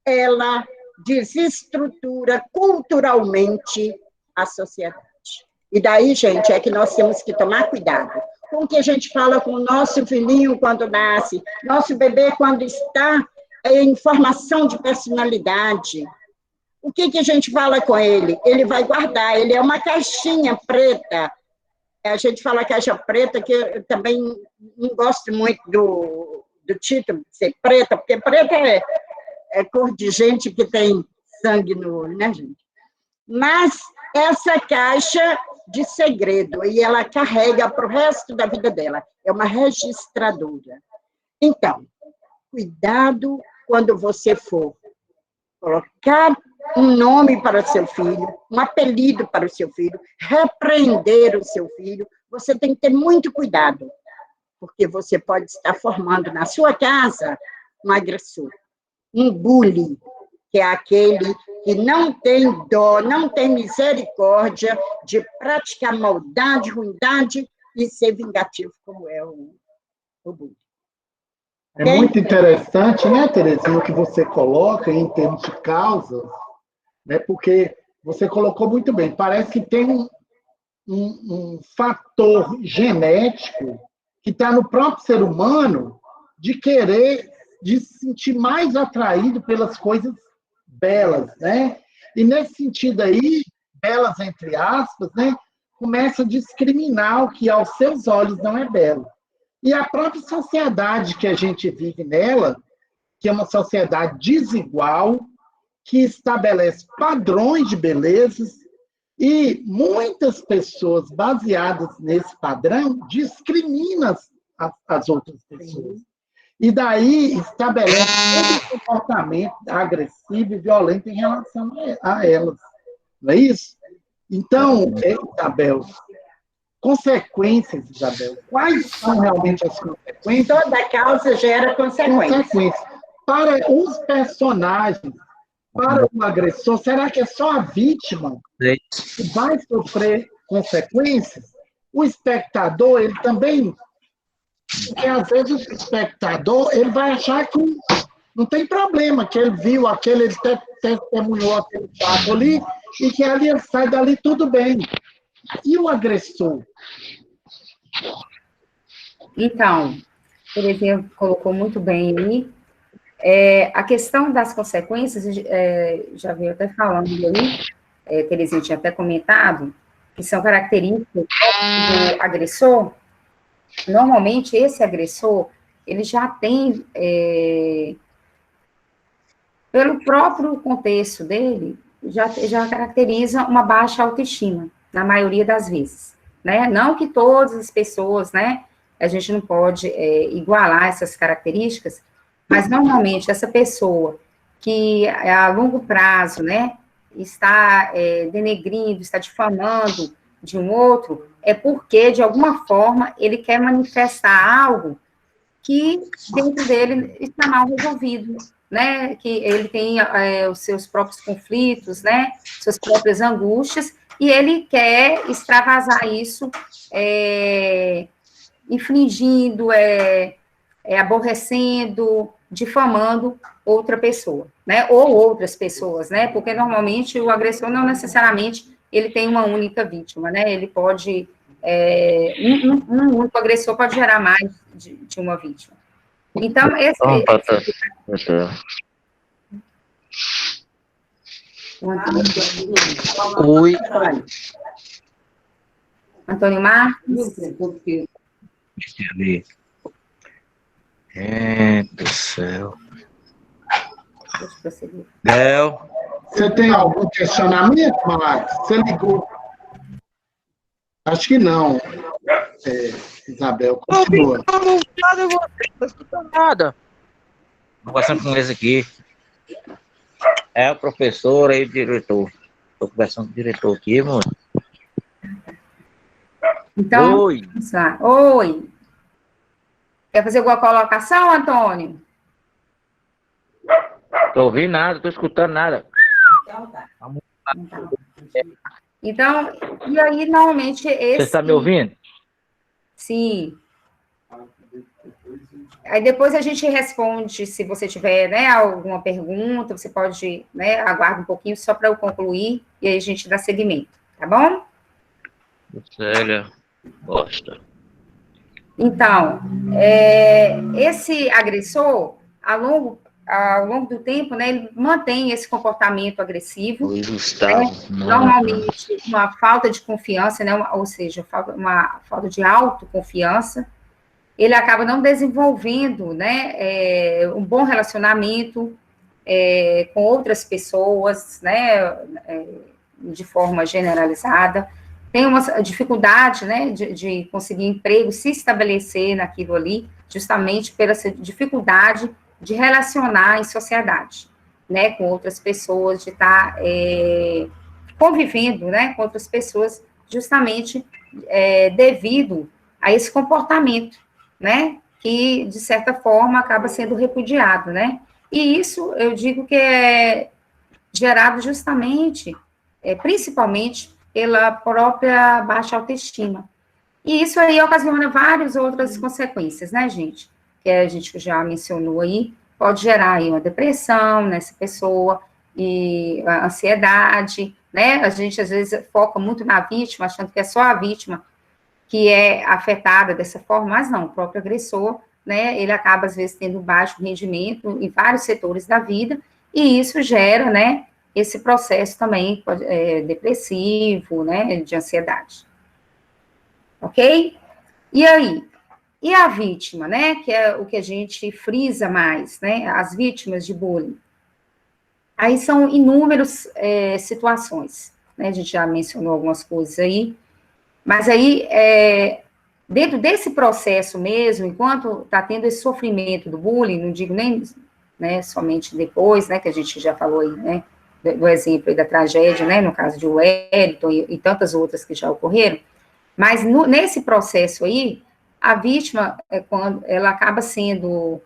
ela desestrutura culturalmente a sociedade. E daí, gente, é que nós temos que tomar cuidado com o que a gente fala com o nosso filhinho quando nasce, nosso bebê quando está em formação de personalidade. O que a gente fala com ele? Ele vai guardar, ele é uma caixinha preta. A gente fala caixa preta, que eu também não gosto muito do título de ser preta, porque preta é cor de gente que tem sangue no olho, né, gente? Mas essa caixa de segredo, e ela carrega para o resto da vida dela, é uma registradora. Então, cuidado quando você for colocar um nome para o seu filho, um apelido para o seu filho, repreender o seu filho, você tem que ter muito cuidado, porque você pode estar formando na sua casa um agressor, um bully, que é aquele que não tem dó, não tem misericórdia de praticar maldade, ruindade e ser vingativo, como é o bully. É muito interessante, né, Terezinha, o que você coloca em termos de causas, né, porque você colocou muito bem, parece que tem um fator genético que está no próprio ser humano de se sentir mais atraído pelas coisas belas, né? E nesse sentido aí, belas entre aspas, né? começa a discriminar o que aos seus olhos não é belo. E a própria sociedade que a gente vive nela, que é uma sociedade desigual, que estabelece padrões de belezas, e muitas pessoas baseadas nesse padrão discriminam as outras pessoas. E daí estabelece todo o comportamento agressivo e violento em relação a elas. Não é isso? Então, Isabel, consequências, Isabel, quais são realmente as consequências? Toda causa gera consequências. Para os personagens, para o agressor, será que é só a vítima que vai sofrer consequências? O espectador, ele também... Porque, às vezes, o espectador ele vai achar que não tem problema, que ele viu aquele, ele testemunhou aquele fato ali, e que ali ele sai dali tudo bem. E o agressor? Então, Terezinha colocou muito bem aí. A questão das consequências, já veio até falando aí, Terezinha tinha até comentado, que são características do agressor. Normalmente, esse agressor, ele já tem, pelo próprio contexto dele, já caracteriza uma baixa autoestima, na maioria das vezes, né? Não que todas as pessoas, né, a gente não pode igualar essas características, mas, normalmente, essa pessoa que, a longo prazo, né, está denegrindo, está difamando de um outro, é porque, de alguma forma, ele quer manifestar algo que, dentro dele, está mal resolvido, né, que ele tem os seus próprios conflitos, né, suas próprias angústias, e ele quer extravasar isso, infringindo, aborrecendo, difamando outra pessoa, né, ou outras pessoas, né, porque, normalmente, o agressor não necessariamente ele tem uma única vítima, né, ele pode, um único agressor pode gerar mais de uma vítima. Então, Oi. Antônio Marcos. Deixa eu ver. Do céu. Léo. Você tem algum questionamento, Marcos? Você ligou? Acho que não. Isabel, continua. Não escuta nada. Estou conversando com eles aqui. É o professor e o diretor. Estou conversando com o diretor aqui, mano. Então, oi. Vamos lá. Oi. Quer fazer alguma colocação, Antônio? Estou ouvindo nada, estou escutando nada. Então, e aí, normalmente, esse... Você está me ouvindo? Sim. Aí depois a gente responde, se você tiver, né, alguma pergunta, você pode, né, aguarda um pouquinho só para eu concluir, e aí a gente dá seguimento, tá bom? Célia, gosta. Então, esse agressor, ao longo do tempo, né, ele mantém esse comportamento agressivo, Oi, Gustavo. Né, normalmente uma falta de confiança, né, ou seja, uma falta de autoconfiança. Ele acaba não desenvolvendo, né, um bom relacionamento com outras pessoas, né, de forma generalizada. Tem uma dificuldade, né, de conseguir emprego, se estabelecer naquilo ali, justamente pela dificuldade de relacionar em sociedade, né, com outras pessoas, de estar convivendo, né, com outras pessoas, justamente devido a esse comportamento, né, que, de certa forma, acaba sendo repudiado, né, e isso, eu digo que é gerado justamente, principalmente, pela própria baixa autoestima. E isso aí ocasiona várias outras consequências, né, gente? Que a gente já mencionou aí, pode gerar aí uma depressão nessa pessoa, e a ansiedade, né? A gente, às vezes, foca muito na vítima, achando que é só a vítima que é afetada dessa forma, mas não, o próprio agressor, né, ele acaba, às vezes, tendo baixo rendimento em vários setores da vida, e isso gera, né, esse processo também depressivo, né, de ansiedade. ok? E aí? E a vítima, né? Que é o que a gente frisa mais, né? As vítimas de bullying. Aí são inúmeras situações, né? A gente já mencionou algumas coisas aí, mas aí, dentro desse processo mesmo, enquanto está tendo esse sofrimento do bullying, não digo nem, né, somente depois, né, que a gente já falou aí, né, do exemplo aí da tragédia, né, no caso de Wellington e tantas outras que já ocorreram, mas nesse processo aí, a vítima, quando ela acaba sendo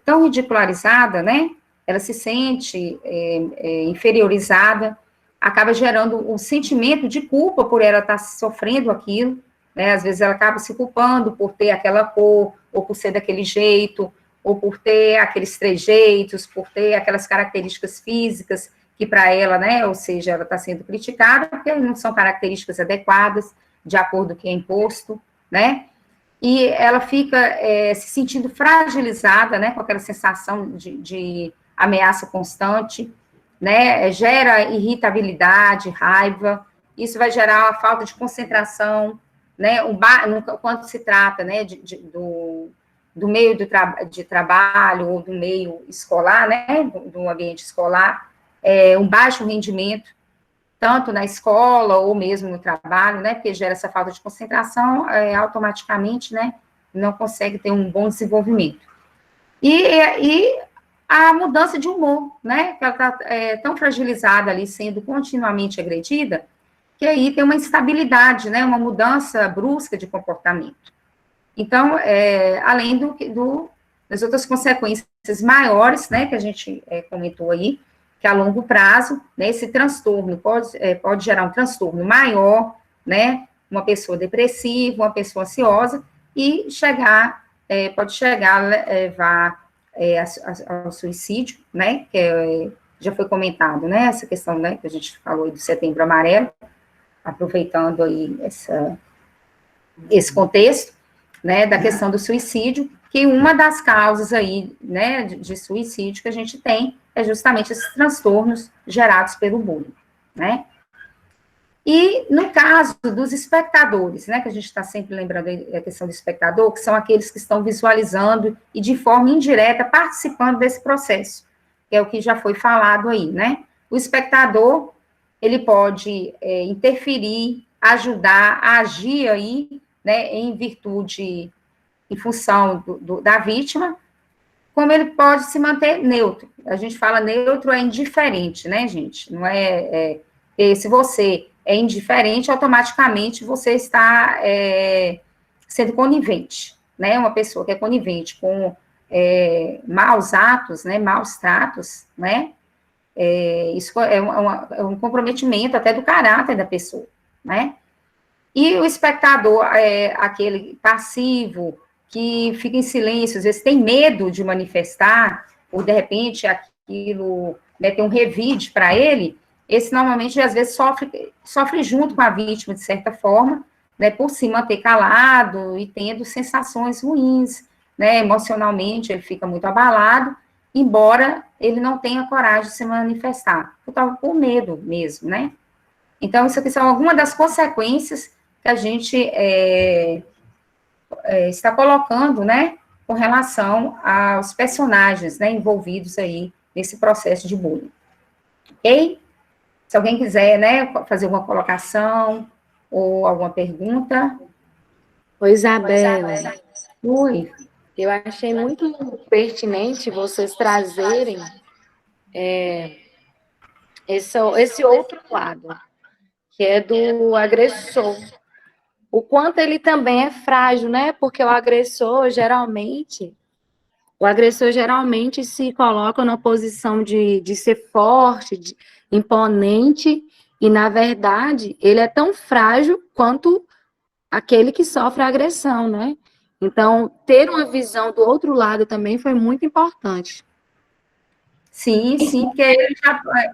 tão ridicularizada, né, ela se sente inferiorizada, acaba gerando um sentimento de culpa por ela estar sofrendo aquilo, né, às vezes ela acaba se culpando por ter aquela cor, ou por ser daquele jeito, ou por ter aqueles trejeitos, por ter aquelas características físicas que para ela, né, ou seja, ela está sendo criticada porque não são características adequadas, de acordo com o que é imposto, né, e ela fica se sentindo fragilizada, né, com aquela sensação de ameaça constante, né, gera irritabilidade, raiva, isso vai gerar uma falta de concentração, né, quando se trata, né, do meio de trabalho ou do meio escolar, né, do ambiente escolar, um baixo rendimento, tanto na escola ou mesmo no trabalho, né, porque gera essa falta de concentração, automaticamente, né, não consegue ter um bom desenvolvimento. E a mudança de humor, né, que ela está tão fragilizada ali, sendo continuamente agredida, que aí tem uma instabilidade, né, uma mudança brusca de comportamento. Então, além das outras consequências maiores, né, que a gente comentou aí, que a longo prazo, né, esse transtorno pode gerar um transtorno maior, né, uma pessoa depressiva, uma pessoa ansiosa, e pode chegar a levar ao suicídio, né, que já foi comentado, né, essa questão, né, que a gente falou aí do Setembro Amarelo, aproveitando aí esse contexto, né, da questão do suicídio, que uma das causas aí, né, de suicídio que a gente tem é justamente esses transtornos gerados pelo bullying, né. E no caso dos espectadores, né, que a gente está sempre lembrando a questão do espectador, que são aqueles que estão visualizando e de forma indireta participando desse processo, que é o que já foi falado aí, né. O espectador, ele pode interferir, ajudar, agir aí, né, em virtude, em função da vítima, como ele pode se manter neutro. A gente fala neutro é indiferente, né, gente? Não se você é indiferente, automaticamente você está sendo conivente, né? Uma pessoa que é conivente com maus atos, né, maus tratos, né? Isso é um comprometimento até do caráter da pessoa, né? E o espectador é aquele passivo, que fica em silêncio, às vezes tem medo de manifestar, ou de repente aquilo, né, tem um revide para ele, esse normalmente às vezes sofre junto com a vítima, de certa forma, né, por se manter calado e tendo sensações ruins, né, emocionalmente ele fica muito abalado, embora ele não tenha coragem de se manifestar, por medo mesmo, né. Então, isso aqui são algumas das consequências que a gente está colocando, né, com relação aos personagens, né, envolvidos aí nesse processo de bullying. Ok? Se alguém quiser, né, fazer alguma colocação ou alguma pergunta. Oi, Isabela. Oi. Eu achei muito pertinente vocês trazerem esse outro lado, que é do agressor. O quanto ele também é frágil, né? Porque o agressor geralmente se coloca na posição de ser forte, imponente, e na verdade ele é tão frágil quanto aquele que sofre a agressão, né? Então, ter uma visão do outro lado também foi muito importante. Sim, porque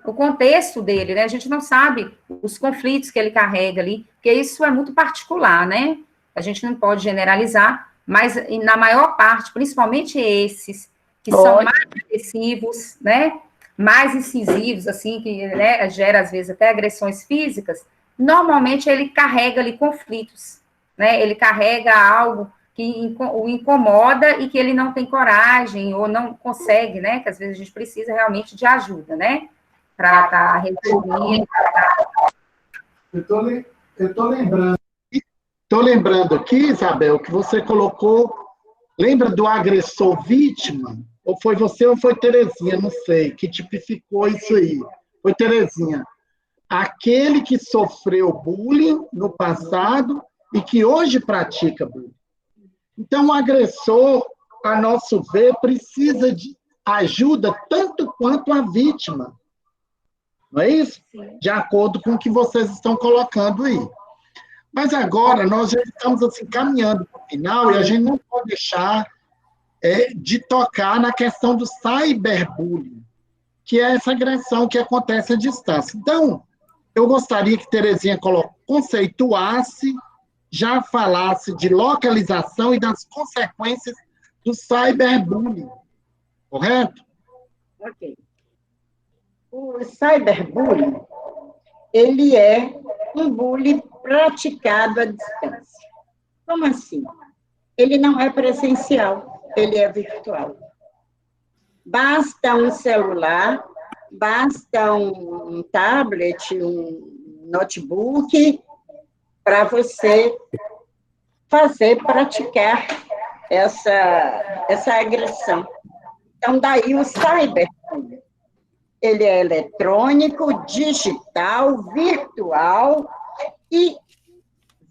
o contexto dele, né, a gente não sabe os conflitos que ele carrega ali, porque isso é muito particular, né, a gente não pode generalizar, mas na maior parte, principalmente esses que são mais agressivos, né, mais incisivos, assim, que, né, gera às vezes até agressões físicas, normalmente ele carrega ali conflitos, né? Ele carrega algo que o incomoda e que ele não tem coragem ou não consegue, né? Que às vezes a gente precisa realmente de ajuda, né? Para estar resolvendo. Eu tô lembrando aqui, Isabel, que você colocou, lembra do agressor vítima? Ou foi você ou foi Terezinha, não sei, que tipificou isso aí. Foi Terezinha. Aquele que sofreu bullying no passado e que hoje pratica bullying. Então, o agressor, a nosso ver, precisa de ajuda tanto quanto a vítima. Não é isso? De acordo com o que vocês estão colocando aí. Mas agora, nós já estamos assim, caminhando para o final e a gente não pode deixar de tocar na questão do cyberbullying, que é essa agressão que acontece à distância. Então, eu gostaria que Terezinha conceituasse, já falasse de localização e das consequências do cyberbullying, correto? Ok. O cyberbullying, ele é um bullying praticado à distância. Como assim? Ele não é presencial, ele é virtual. Basta um celular, basta um tablet, um notebook, para você praticar essa agressão. Então, daí o cyberbullying. Ele é eletrônico, digital, virtual e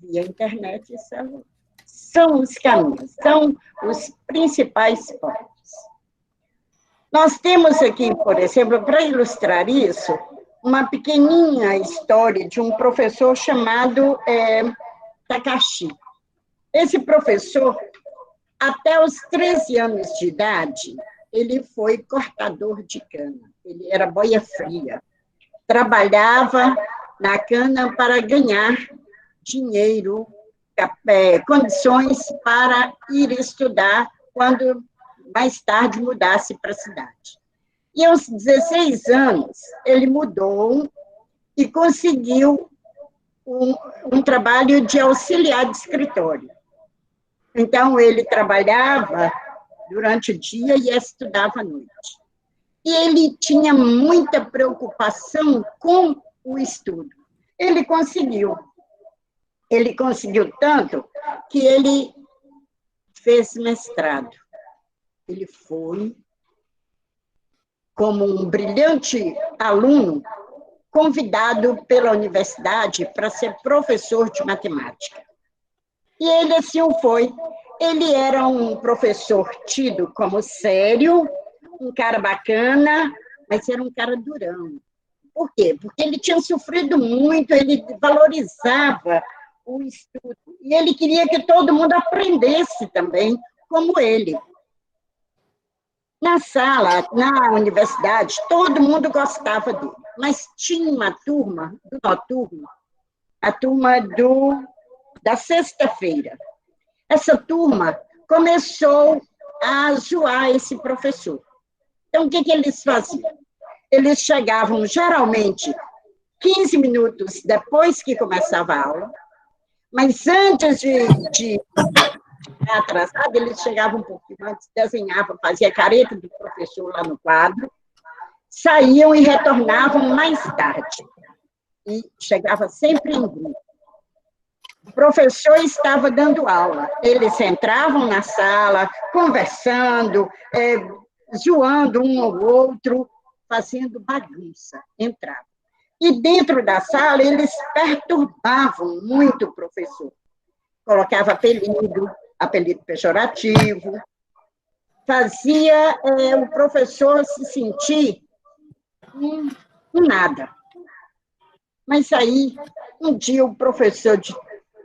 via internet e celular. São os caminhos, são os principais pontos. Nós temos aqui, por exemplo, para ilustrar isso, uma pequenininha história de um professor chamado Takashi. Esse professor, até os 13 anos de idade, ele foi cortador de cana. Ele era boia fria. Trabalhava na cana para ganhar dinheiro, condições para ir estudar quando mais tarde mudasse para a cidade. E aos 16 anos, ele mudou e conseguiu um trabalho de auxiliar de escritório. Então, ele trabalhava durante o dia e estudava à noite. E ele tinha muita preocupação com o estudo. Ele conseguiu tanto que ele fez mestrado. Ele foi, como um brilhante aluno, convidado pela universidade para ser professor de matemática. E ele assim o foi. Ele era um professor tido como sério, um cara bacana, mas era um cara durão. Por quê? Porque ele tinha sofrido muito, ele valorizava o estudo. E ele queria que todo mundo aprendesse também, como ele. Na sala, na universidade, todo mundo gostava dele. Mas tinha uma turma do noturno, a turma da sexta-feira. Essa turma começou a zoar esse professor. Então, o que eles faziam? Eles chegavam, geralmente, 15 minutos depois que começava a aula, mas antes de atrasado, eles chegavam um pouquinho antes, desenhavam, faziam careta do professor lá no quadro, saíam e retornavam mais tarde. E chegava sempre em grupo. O professor estava dando aula. Eles entravam na sala, conversando, zoando um ao outro, fazendo bagunça. Entravam. E dentro da sala, eles perturbavam muito o professor. Colocava apelido pejorativo, fazia o professor se sentir nada. Mas aí, um dia, o professor,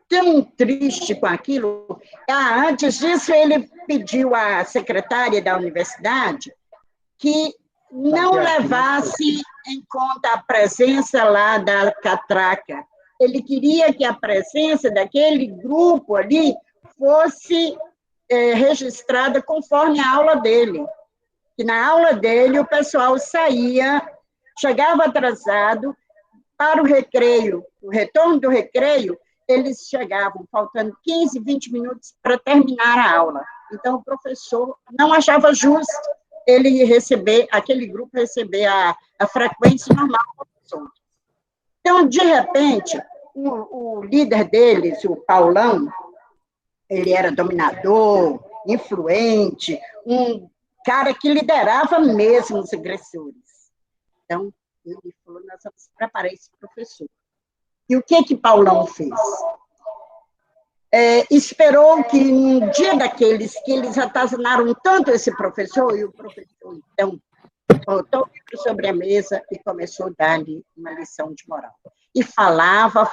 tão triste com aquilo, antes disso, ele pediu à secretária da universidade que não levasse em conta a presença lá da catraca. Ele queria que a presença daquele grupo ali fosse registrada conforme a aula dele. E na aula dele, o pessoal saía, chegava atrasado, para o recreio, o retorno do recreio, eles chegavam faltando 15, 20 minutos para terminar a aula. Então, o professor não achava justo ele receber, aquele grupo receber a frequência normal do professor. Então, de repente, o líder deles, o Paulão, ele era dominador, influente, um cara que liderava mesmo os agressores. Então, ele falou, nós vamos preparar esse professor. E o que Paulão fez? Esperou que, um dia daqueles, que eles atazanaram tanto esse professor, e o professor, então, botou o livro sobre a mesa e começou a dar-lhe uma lição de moral. E falava,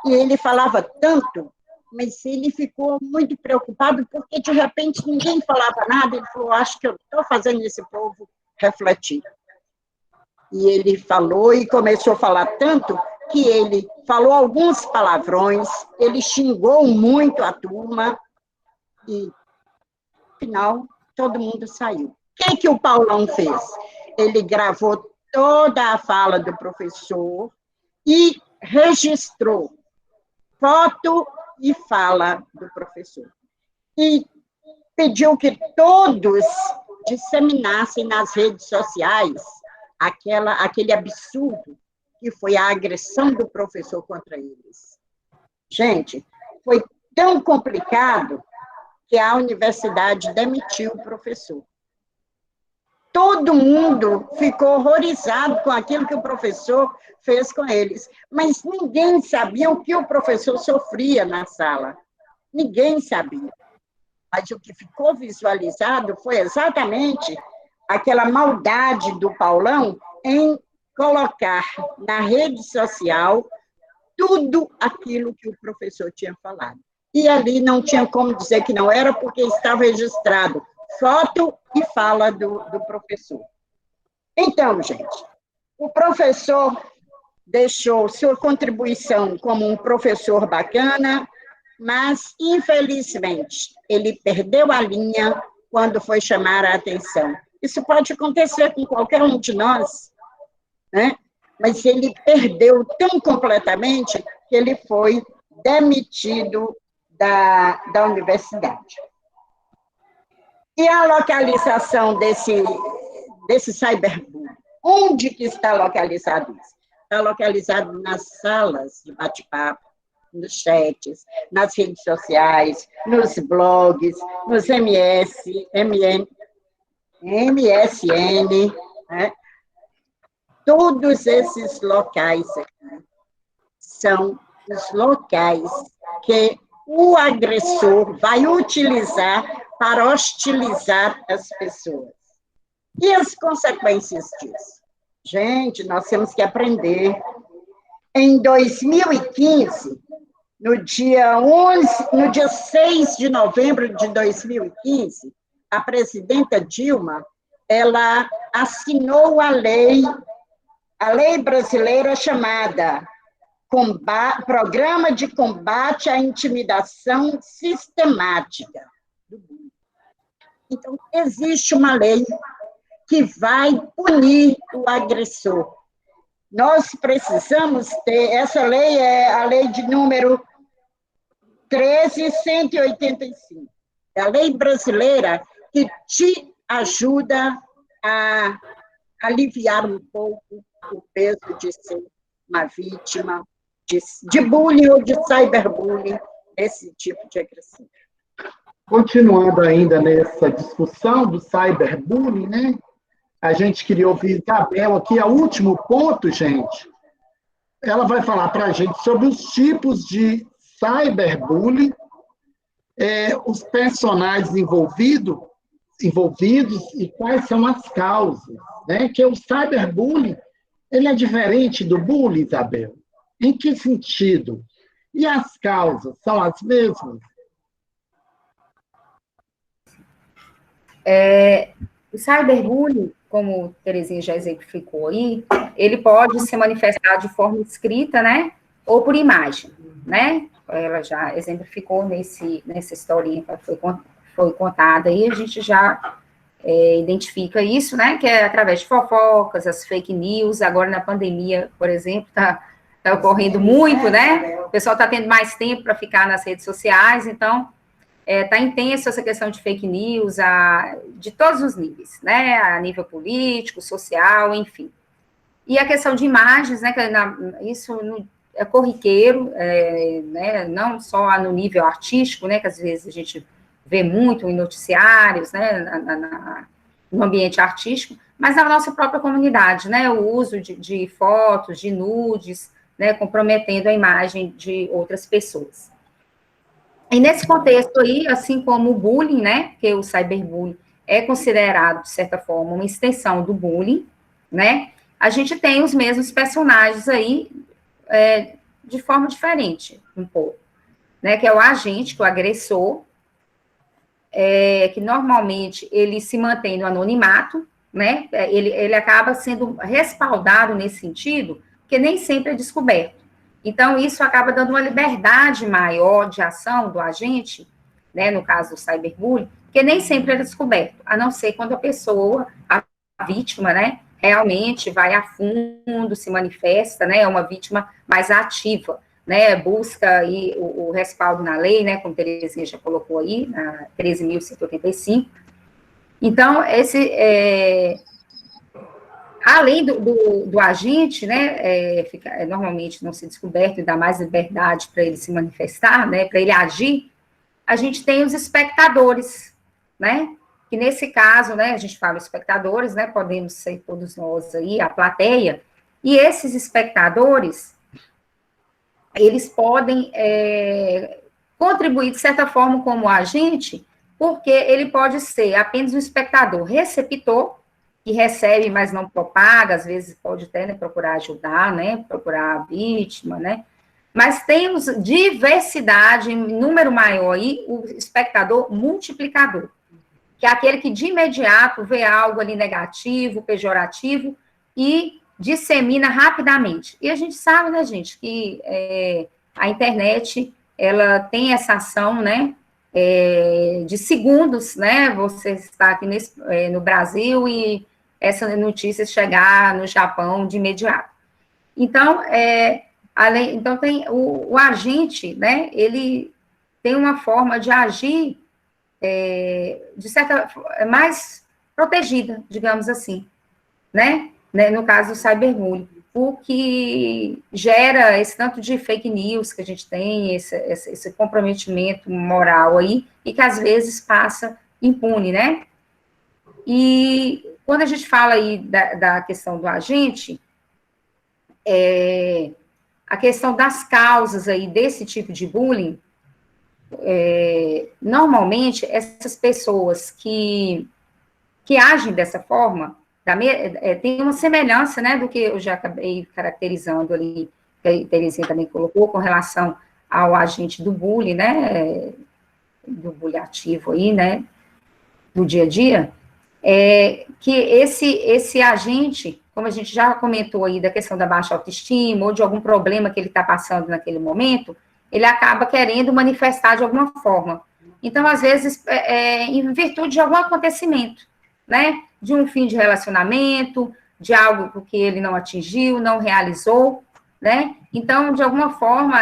e ele falava tanto, mas ele ficou muito preocupado, porque, de repente, ninguém falava nada, ele falou, acho que eu estou fazendo esse povo refletir. E ele falou e começou a falar tanto que ele falou alguns palavrões, ele xingou muito a turma e, no final, todo mundo saiu. O que o Paulão fez? Ele gravou toda a fala do professor e registrou foto e fala do professor. E pediu que todos disseminassem nas redes sociais aquele absurdo que foi a agressão do professor contra eles. Gente, foi tão complicado que a universidade demitiu o professor. Todo mundo ficou horrorizado com aquilo que o professor fez com eles, mas ninguém sabia o que o professor sofria na sala. Ninguém sabia. Mas o que ficou visualizado foi exatamente aquela maldade do Paulão em colocar na rede social tudo aquilo que o professor tinha falado. E ali não tinha como dizer que não era, porque estava registrado foto e fala do professor. Então, gente, o professor deixou sua contribuição como um professor bacana, mas, infelizmente, ele perdeu a linha quando foi chamar a atenção. Isso pode acontecer com qualquer um de nós, né? Mas ele perdeu tão completamente que ele foi demitido da universidade. E a localização desse cyberbullying? Onde que está localizado isso? Está localizado nas salas de bate-papo, nos chats, nas redes sociais, nos blogs, nos MSN, né? Todos esses locais aqui são os locais que o agressor vai utilizar para hostilizar as pessoas. E as consequências disso? Gente, nós temos que aprender. Em 2015, no dia 6 de novembro de 2015, a presidenta Dilma, ela assinou a lei brasileira chamada Programa de Combate à Intimidação Sistemática. Então, existe uma lei que vai punir o agressor. Nós precisamos ter, essa lei é a lei de número 13.185. É a lei brasileira que te ajuda a aliviar um pouco o peso de ser uma vítima de bullying ou de cyberbullying, esse tipo de agressão. Continuando ainda nessa discussão do cyberbullying, né? A gente queria ouvir Isabel aqui, é o último ponto, gente. Ela vai falar para a gente sobre os tipos de cyberbullying, os personagens envolvidos e quais são as causas, né? Que o cyberbullying, ele é diferente do bullying, Isabel? Em que sentido? E as causas são as mesmas? O cyberbullying, como Terezinha já exemplificou aí, ele pode se manifestar de forma escrita, né? Ou por imagem, né? Ela já exemplificou nessa historinha que foi contada aí, a gente já identifica isso, né, que é através de fofocas, as fake news, agora na pandemia, por exemplo, está ocorrendo muito, né, o pessoal está tendo mais tempo para ficar nas redes sociais, então, está intenso essa questão de fake news, de todos os níveis, né, a nível político, social, enfim. E a questão de imagens, né, que isso é corriqueiro, né, não só no nível artístico, né, que às vezes a gente vê muito em noticiários, né, no ambiente artístico, mas na nossa própria comunidade, né, o uso de fotos, de nudes, né, comprometendo a imagem de outras pessoas. E nesse contexto aí, assim como o bullying, né, que o cyberbullying é considerado, de certa forma, uma extensão do bullying, né, a gente tem os mesmos personagens aí, de forma diferente, um pouco, né, que é o agente, que é o agressor, que normalmente ele se mantém no anonimato, né, ele acaba sendo respaldado nesse sentido, porque nem sempre é descoberto. Então, isso acaba dando uma liberdade maior de ação do agente, né, no caso do cyberbullying, porque nem sempre é descoberto, a não ser quando a pessoa, a vítima, né, realmente vai a fundo, se manifesta, né, é uma vítima mais ativa, né, busca aí o respaldo na lei, né, como a Terezinha já colocou aí, na 13.185. Então, além do agente, né, normalmente não ser descoberto e dá mais liberdade para ele se manifestar, né, para ele agir, a gente tem os espectadores, né, que nesse caso, né, a gente fala espectadores, né, podemos ser todos nós aí, a plateia, e esses espectadores, eles podem contribuir, de certa forma, como agente, porque ele pode ser apenas um espectador receptor, que recebe, mas não propaga, às vezes pode até, né, procurar ajudar, né, procurar a vítima, né, mas temos diversidade, em número maior aí, o espectador multiplicador, que é aquele que de imediato vê algo ali negativo, pejorativo, e dissemina rapidamente. E a gente sabe, né, gente, que a internet, ela tem essa ação, né, de segundos, né, você está aqui no Brasil e essa notícia chegar no Japão de imediato. Então, então tem o agente, né, ele tem uma forma de agir de certa mais protegida, digamos assim, né, no caso do cyberbullying, o que gera esse tanto de fake news que a gente tem, esse comprometimento moral aí, e que às vezes passa impune, né? E quando a gente fala aí da questão do agente, a questão das causas aí desse tipo de bullying, normalmente essas pessoas que agem dessa forma, tem uma semelhança, né, do que eu já acabei caracterizando ali, que a Terezinha também colocou, com relação ao agente do bullying, né, do bullying ativo aí, né, do dia a dia, que esse agente, como a gente já comentou aí, da questão da baixa autoestima, ou de algum problema que ele está passando naquele momento, ele acaba querendo manifestar de alguma forma. Então, às vezes, em virtude de algum acontecimento, né, de um fim de relacionamento, de algo que ele não atingiu, não realizou, né, então, de alguma forma,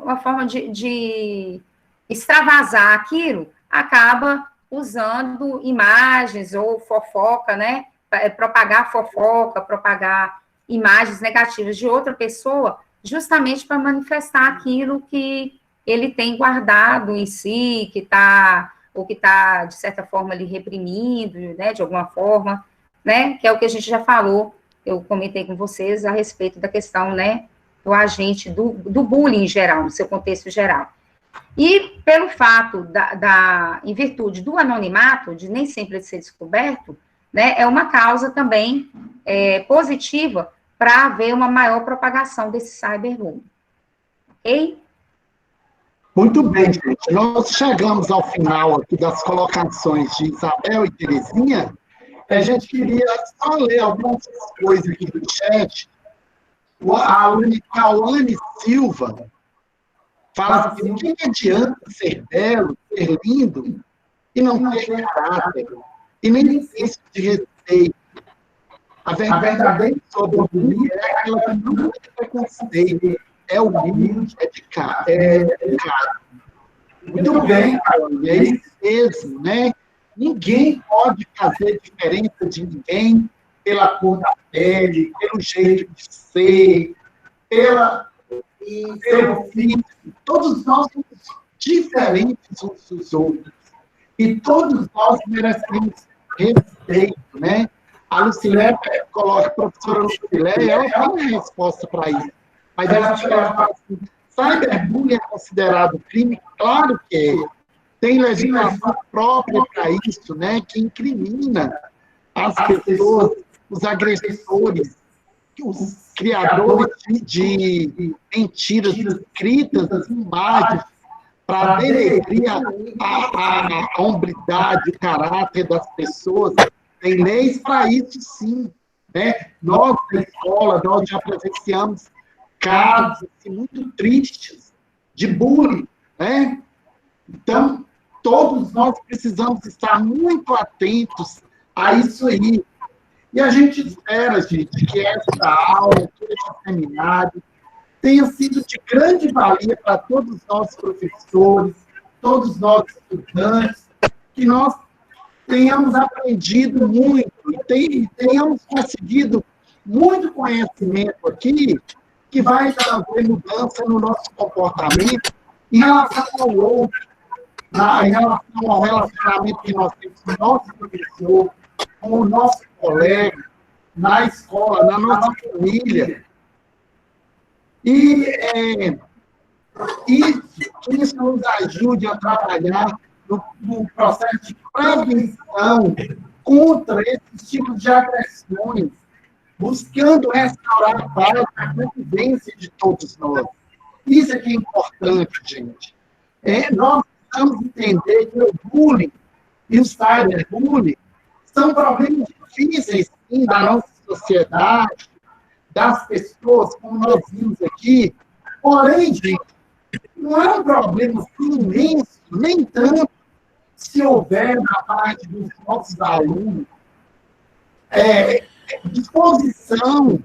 uma forma de extravasar aquilo, acaba usando imagens ou fofoca, né, propagar fofoca, propagar imagens negativas de outra pessoa, justamente para manifestar aquilo que ele tem guardado em si, ou que está, de certa forma, ali reprimindo, né, de alguma forma, né, que é o que a gente já falou, eu comentei com vocês a respeito da questão, né, do agente, do bullying em geral, no seu contexto geral. E pelo fato em virtude do anonimato, de nem sempre ser descoberto, né, é uma causa também positiva para haver uma maior propagação desse cyberbullying. Ok? Muito bem, gente. Nós chegamos ao final aqui das colocações de Isabel e Terezinha. A gente queria só ler algumas coisas aqui do chat. A Kawane Silva fala assim: que adianta ser belo, ser lindo e não ter caráter? e nem senso de respeito. A verdadeira pessoa do bullying é aquela que não tem preconceito, é humilde, é educado. Muito bem, Carol, é isso mesmo, né? Ninguém pode fazer diferença de ninguém pela cor da pele, pelo jeito de ser, pelo físico. Todos nós somos diferentes uns dos outros. E todos nós merecemos respeito, né? A Lucilé coloca, a professora Lucilé, ela tem uma resposta para isso. Mas ela fala assim, cyberbullying é considerado crime? Claro que é. Tem legislação própria para isso, né? Que incrimina as pessoas, os agressores, os criadores de mentiras escritas, imagens, para denegrir a hombridade, o caráter das pessoas. Tem leis para isso, sim. Né? Nós, na escola, nós já presenciamos casos assim, muito tristes de bullying. Né? Então, todos nós precisamos estar muito atentos a isso aí. E a gente espera, gente, que essa aula, todo esse seminário, tenha sido de grande valia para todos nós professores, todos nós estudantes, que nós tenhamos aprendido muito e tenhamos conseguido muito conhecimento aqui que vai trazer mudança no nosso comportamento em relação ao outro, em relação ao relacionamento que nós temos com o nosso professor, com o nosso colega, na escola, na nossa família. E isso nos ajude a trabalhar no processo de prevenção contra esses tipos de agressões, buscando restaurar a paz, a convivência de todos nós. Isso é que é importante, gente. Nós precisamos entender que o bullying e o cyberbullying são problemas difíceis, sim, da nossa sociedade, das pessoas, como nós vimos aqui. Porém, gente, não é um problema assim, imenso, nem tanto, se houver na parte dos nossos alunos disposição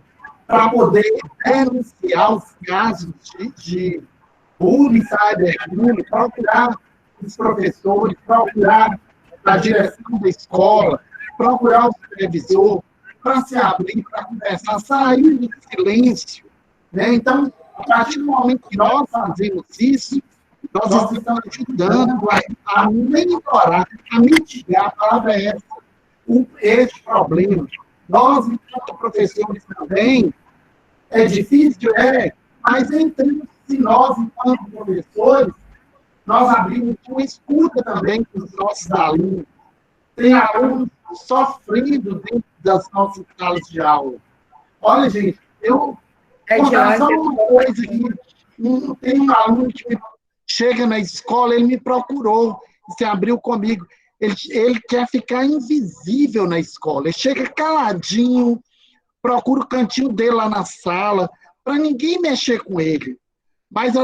para poder denunciar os casos de bullying, cyberbullying, procurar os professores, procurar a direção da escola, procurar o supervisor, para se abrir, para conversar, sair do silêncio. Né? Então, a partir do momento que nós fazemos isso, nós estamos ajudando a monitorar, a mitigar, a palavra é essa, este problema. Nós, enquanto professores também, é difícil, mas entre nós, enquanto professores, nós abrimos uma escuta também com os nossos alunos. Tem alunos sofrendo dentro das nossas salas de aula. Olha, gente, vou contar só uma coisa aqui. Tem um aluno que chega na escola, ele me procurou, se abriu comigo. Ele quer ficar invisível na escola. Ele chega caladinho, procura o cantinho dele lá na sala, para ninguém mexer com ele. Mas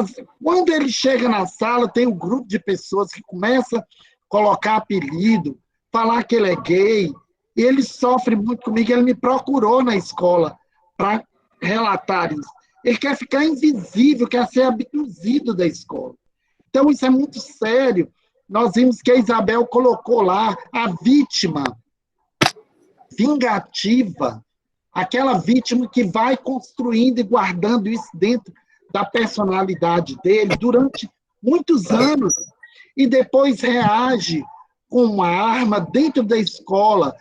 quando ele chega na sala, tem um grupo de pessoas que começa a colocar apelido, falar que ele é gay, e ele sofre muito comigo. Ele me procurou na escola para relatar isso. Ele quer ficar invisível, quer ser abduzido da escola. Então, isso é muito sério. Nós vimos que a Isabel colocou lá a vítima vingativa, aquela vítima que vai construindo e guardando isso dentro da personalidade dele durante muitos anos e depois reage com uma arma dentro da escola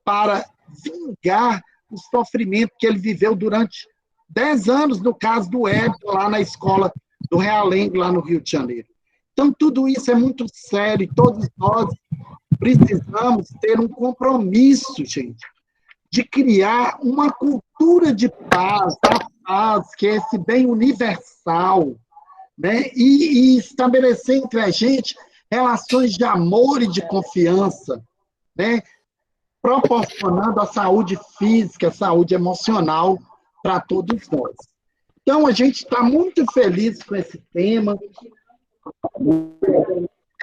para vingar o sofrimento que ele viveu durante 10 anos, no caso do Hélio, lá na escola do Realengo, lá no Rio de Janeiro. Então, tudo isso é muito sério e todos nós precisamos ter um compromisso, gente, de criar uma cultura de paz, a paz, que é esse bem universal, né? E estabelecer entre a gente relações de amor e de confiança, né? Proporcionando a saúde física, a saúde emocional para todos nós. Então, a gente está muito feliz com esse tema.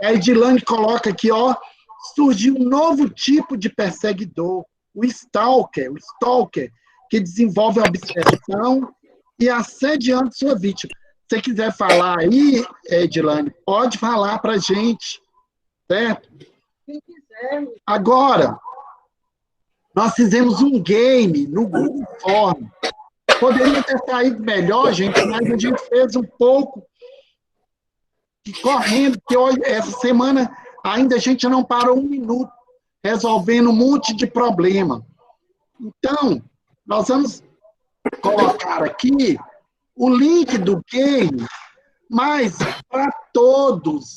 A Edilane coloca aqui, surgiu um novo tipo de perseguidor, o stalker, que desenvolve a obsessão e assediando sua vítima. Se você quiser falar aí, Edilane, pode falar para a gente, certo? Quem quiser. Agora, nós fizemos um game no Google Form. Poderia ter saído melhor, gente, mas a gente fez um pouco correndo, que hoje, essa semana ainda a gente não parou um minuto resolvendo um monte de problema. Então, nós vamos colocar aqui o link do game, mas para todos,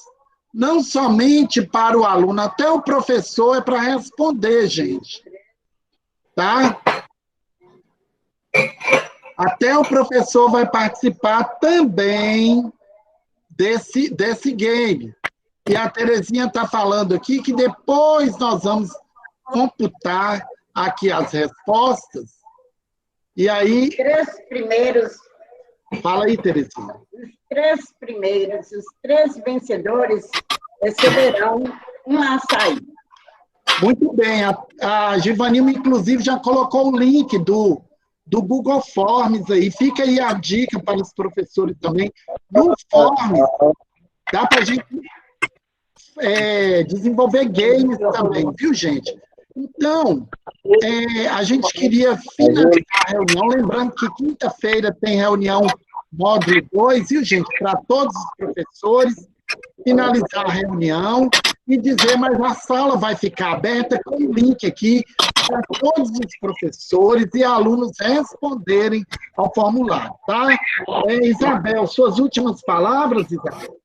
não somente para o aluno, até o professor é para responder, gente. Tá? Até o professor vai participar também desse game. E a Terezinha está falando aqui que depois nós vamos computar aqui as respostas. E aí... Os 3 primeiros... Fala aí, Terezinha. Os 3 primeiros, os 3 vencedores receberão um açaí. Muito bem. A Givanilma, inclusive, já colocou o link do Google Forms aí. Fica aí a dica para os professores também. No Forms, dá para a gente desenvolver games também, viu, gente? Então, a gente queria finalizar a reunião, lembrando que quinta-feira tem reunião módulo 2, viu, gente? Para todos os professores, finalizar a reunião e dizer, mas a sala vai ficar aberta com o link aqui para todos os professores e alunos responderem ao formulário, tá? Isabel, suas últimas palavras, Isabel?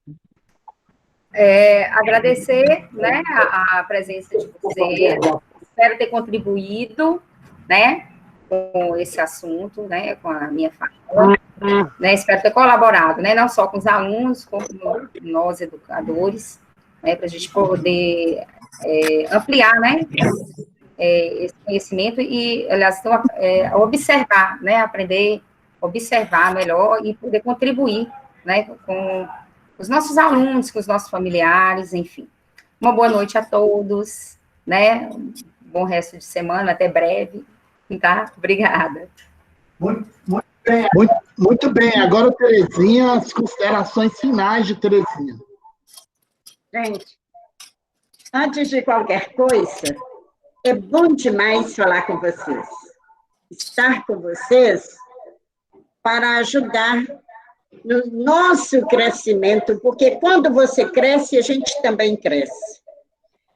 Agradecer, né, a presença de vocês. Espero ter contribuído, né, com esse assunto, né, com a minha fala, né, espero ter colaborado, né, não só com os alunos, como nós, educadores, né, para a gente poder ampliar, né, esse conhecimento e, aliás, observar, né, aprender, observar melhor e poder contribuir, né, com os nossos alunos, com os nossos familiares, enfim. Uma boa noite a todos, né, bom resto de semana, até breve, tá? Obrigada. Muito bem. Agora, Terezinha, as considerações finais de Terezinha. Gente, antes de qualquer coisa, é bom demais falar com vocês, estar com vocês para ajudar no nosso crescimento, porque quando você cresce, a gente também cresce.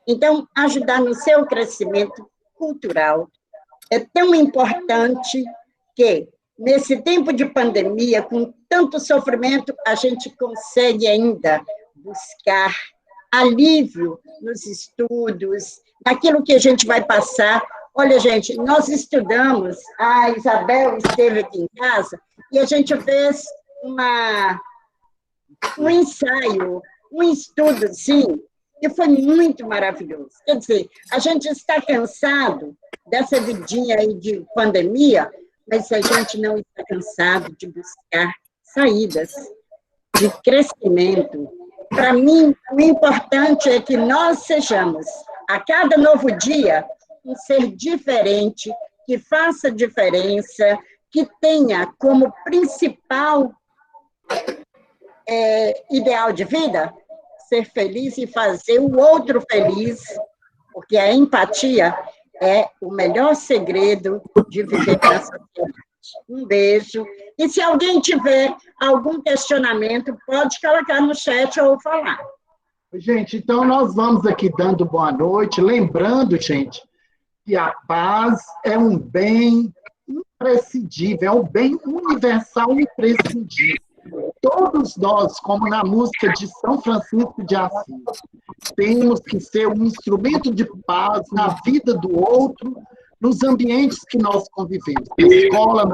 Então, ajudar no seu crescimento cultural é tão importante que, nesse tempo de pandemia, com tanto sofrimento, a gente consegue ainda buscar alívio nos estudos, naquilo que a gente vai passar. Olha, gente, nós estudamos, a Isabel esteve aqui em casa, e a gente fez um ensaio, um estudo, sim, e foi muito maravilhoso. Quer dizer, a gente está cansado dessa vidinha aí de pandemia, mas a gente não está cansado de buscar saídas de crescimento. Para mim, o importante é que nós sejamos, a cada novo dia, um ser diferente, que faça diferença, que tenha como principal ideal de vida ser feliz e fazer o outro feliz, porque a empatia é o melhor segredo de viver na sociedade. Um beijo. E se alguém tiver algum questionamento, pode colocar no chat ou falar. Gente, então nós vamos aqui dando boa noite, lembrando, gente, que a paz é um bem imprescindível, é um bem universal e imprescindível. Todos nós, como na música de São Francisco de Assis, temos que ser um instrumento de paz na vida do outro, nos ambientes que nós convivemos, na escola,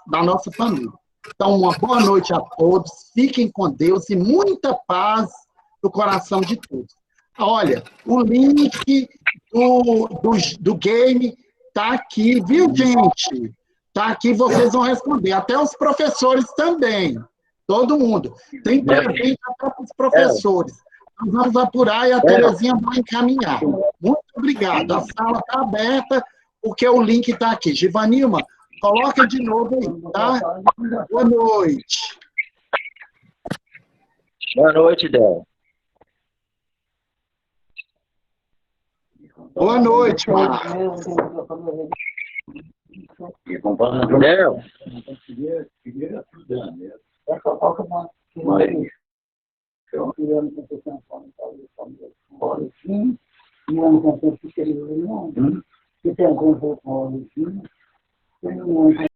na nossa família. Então, uma boa noite a todos, fiquem com Deus e muita paz no coração de todos. Olha, o link do game está aqui, viu, gente? Está aqui, vocês vão responder, até os professores também. Todo mundo. Tem presente até para os professores. Nós vamos apurar e a Terezinha vai encaminhar. Muito obrigado. A sala está aberta, porque o link está aqui. Givanilma, coloca de novo aí, tá? Boa noite. Boa noite, Del. Boa noite, Marcos. Del.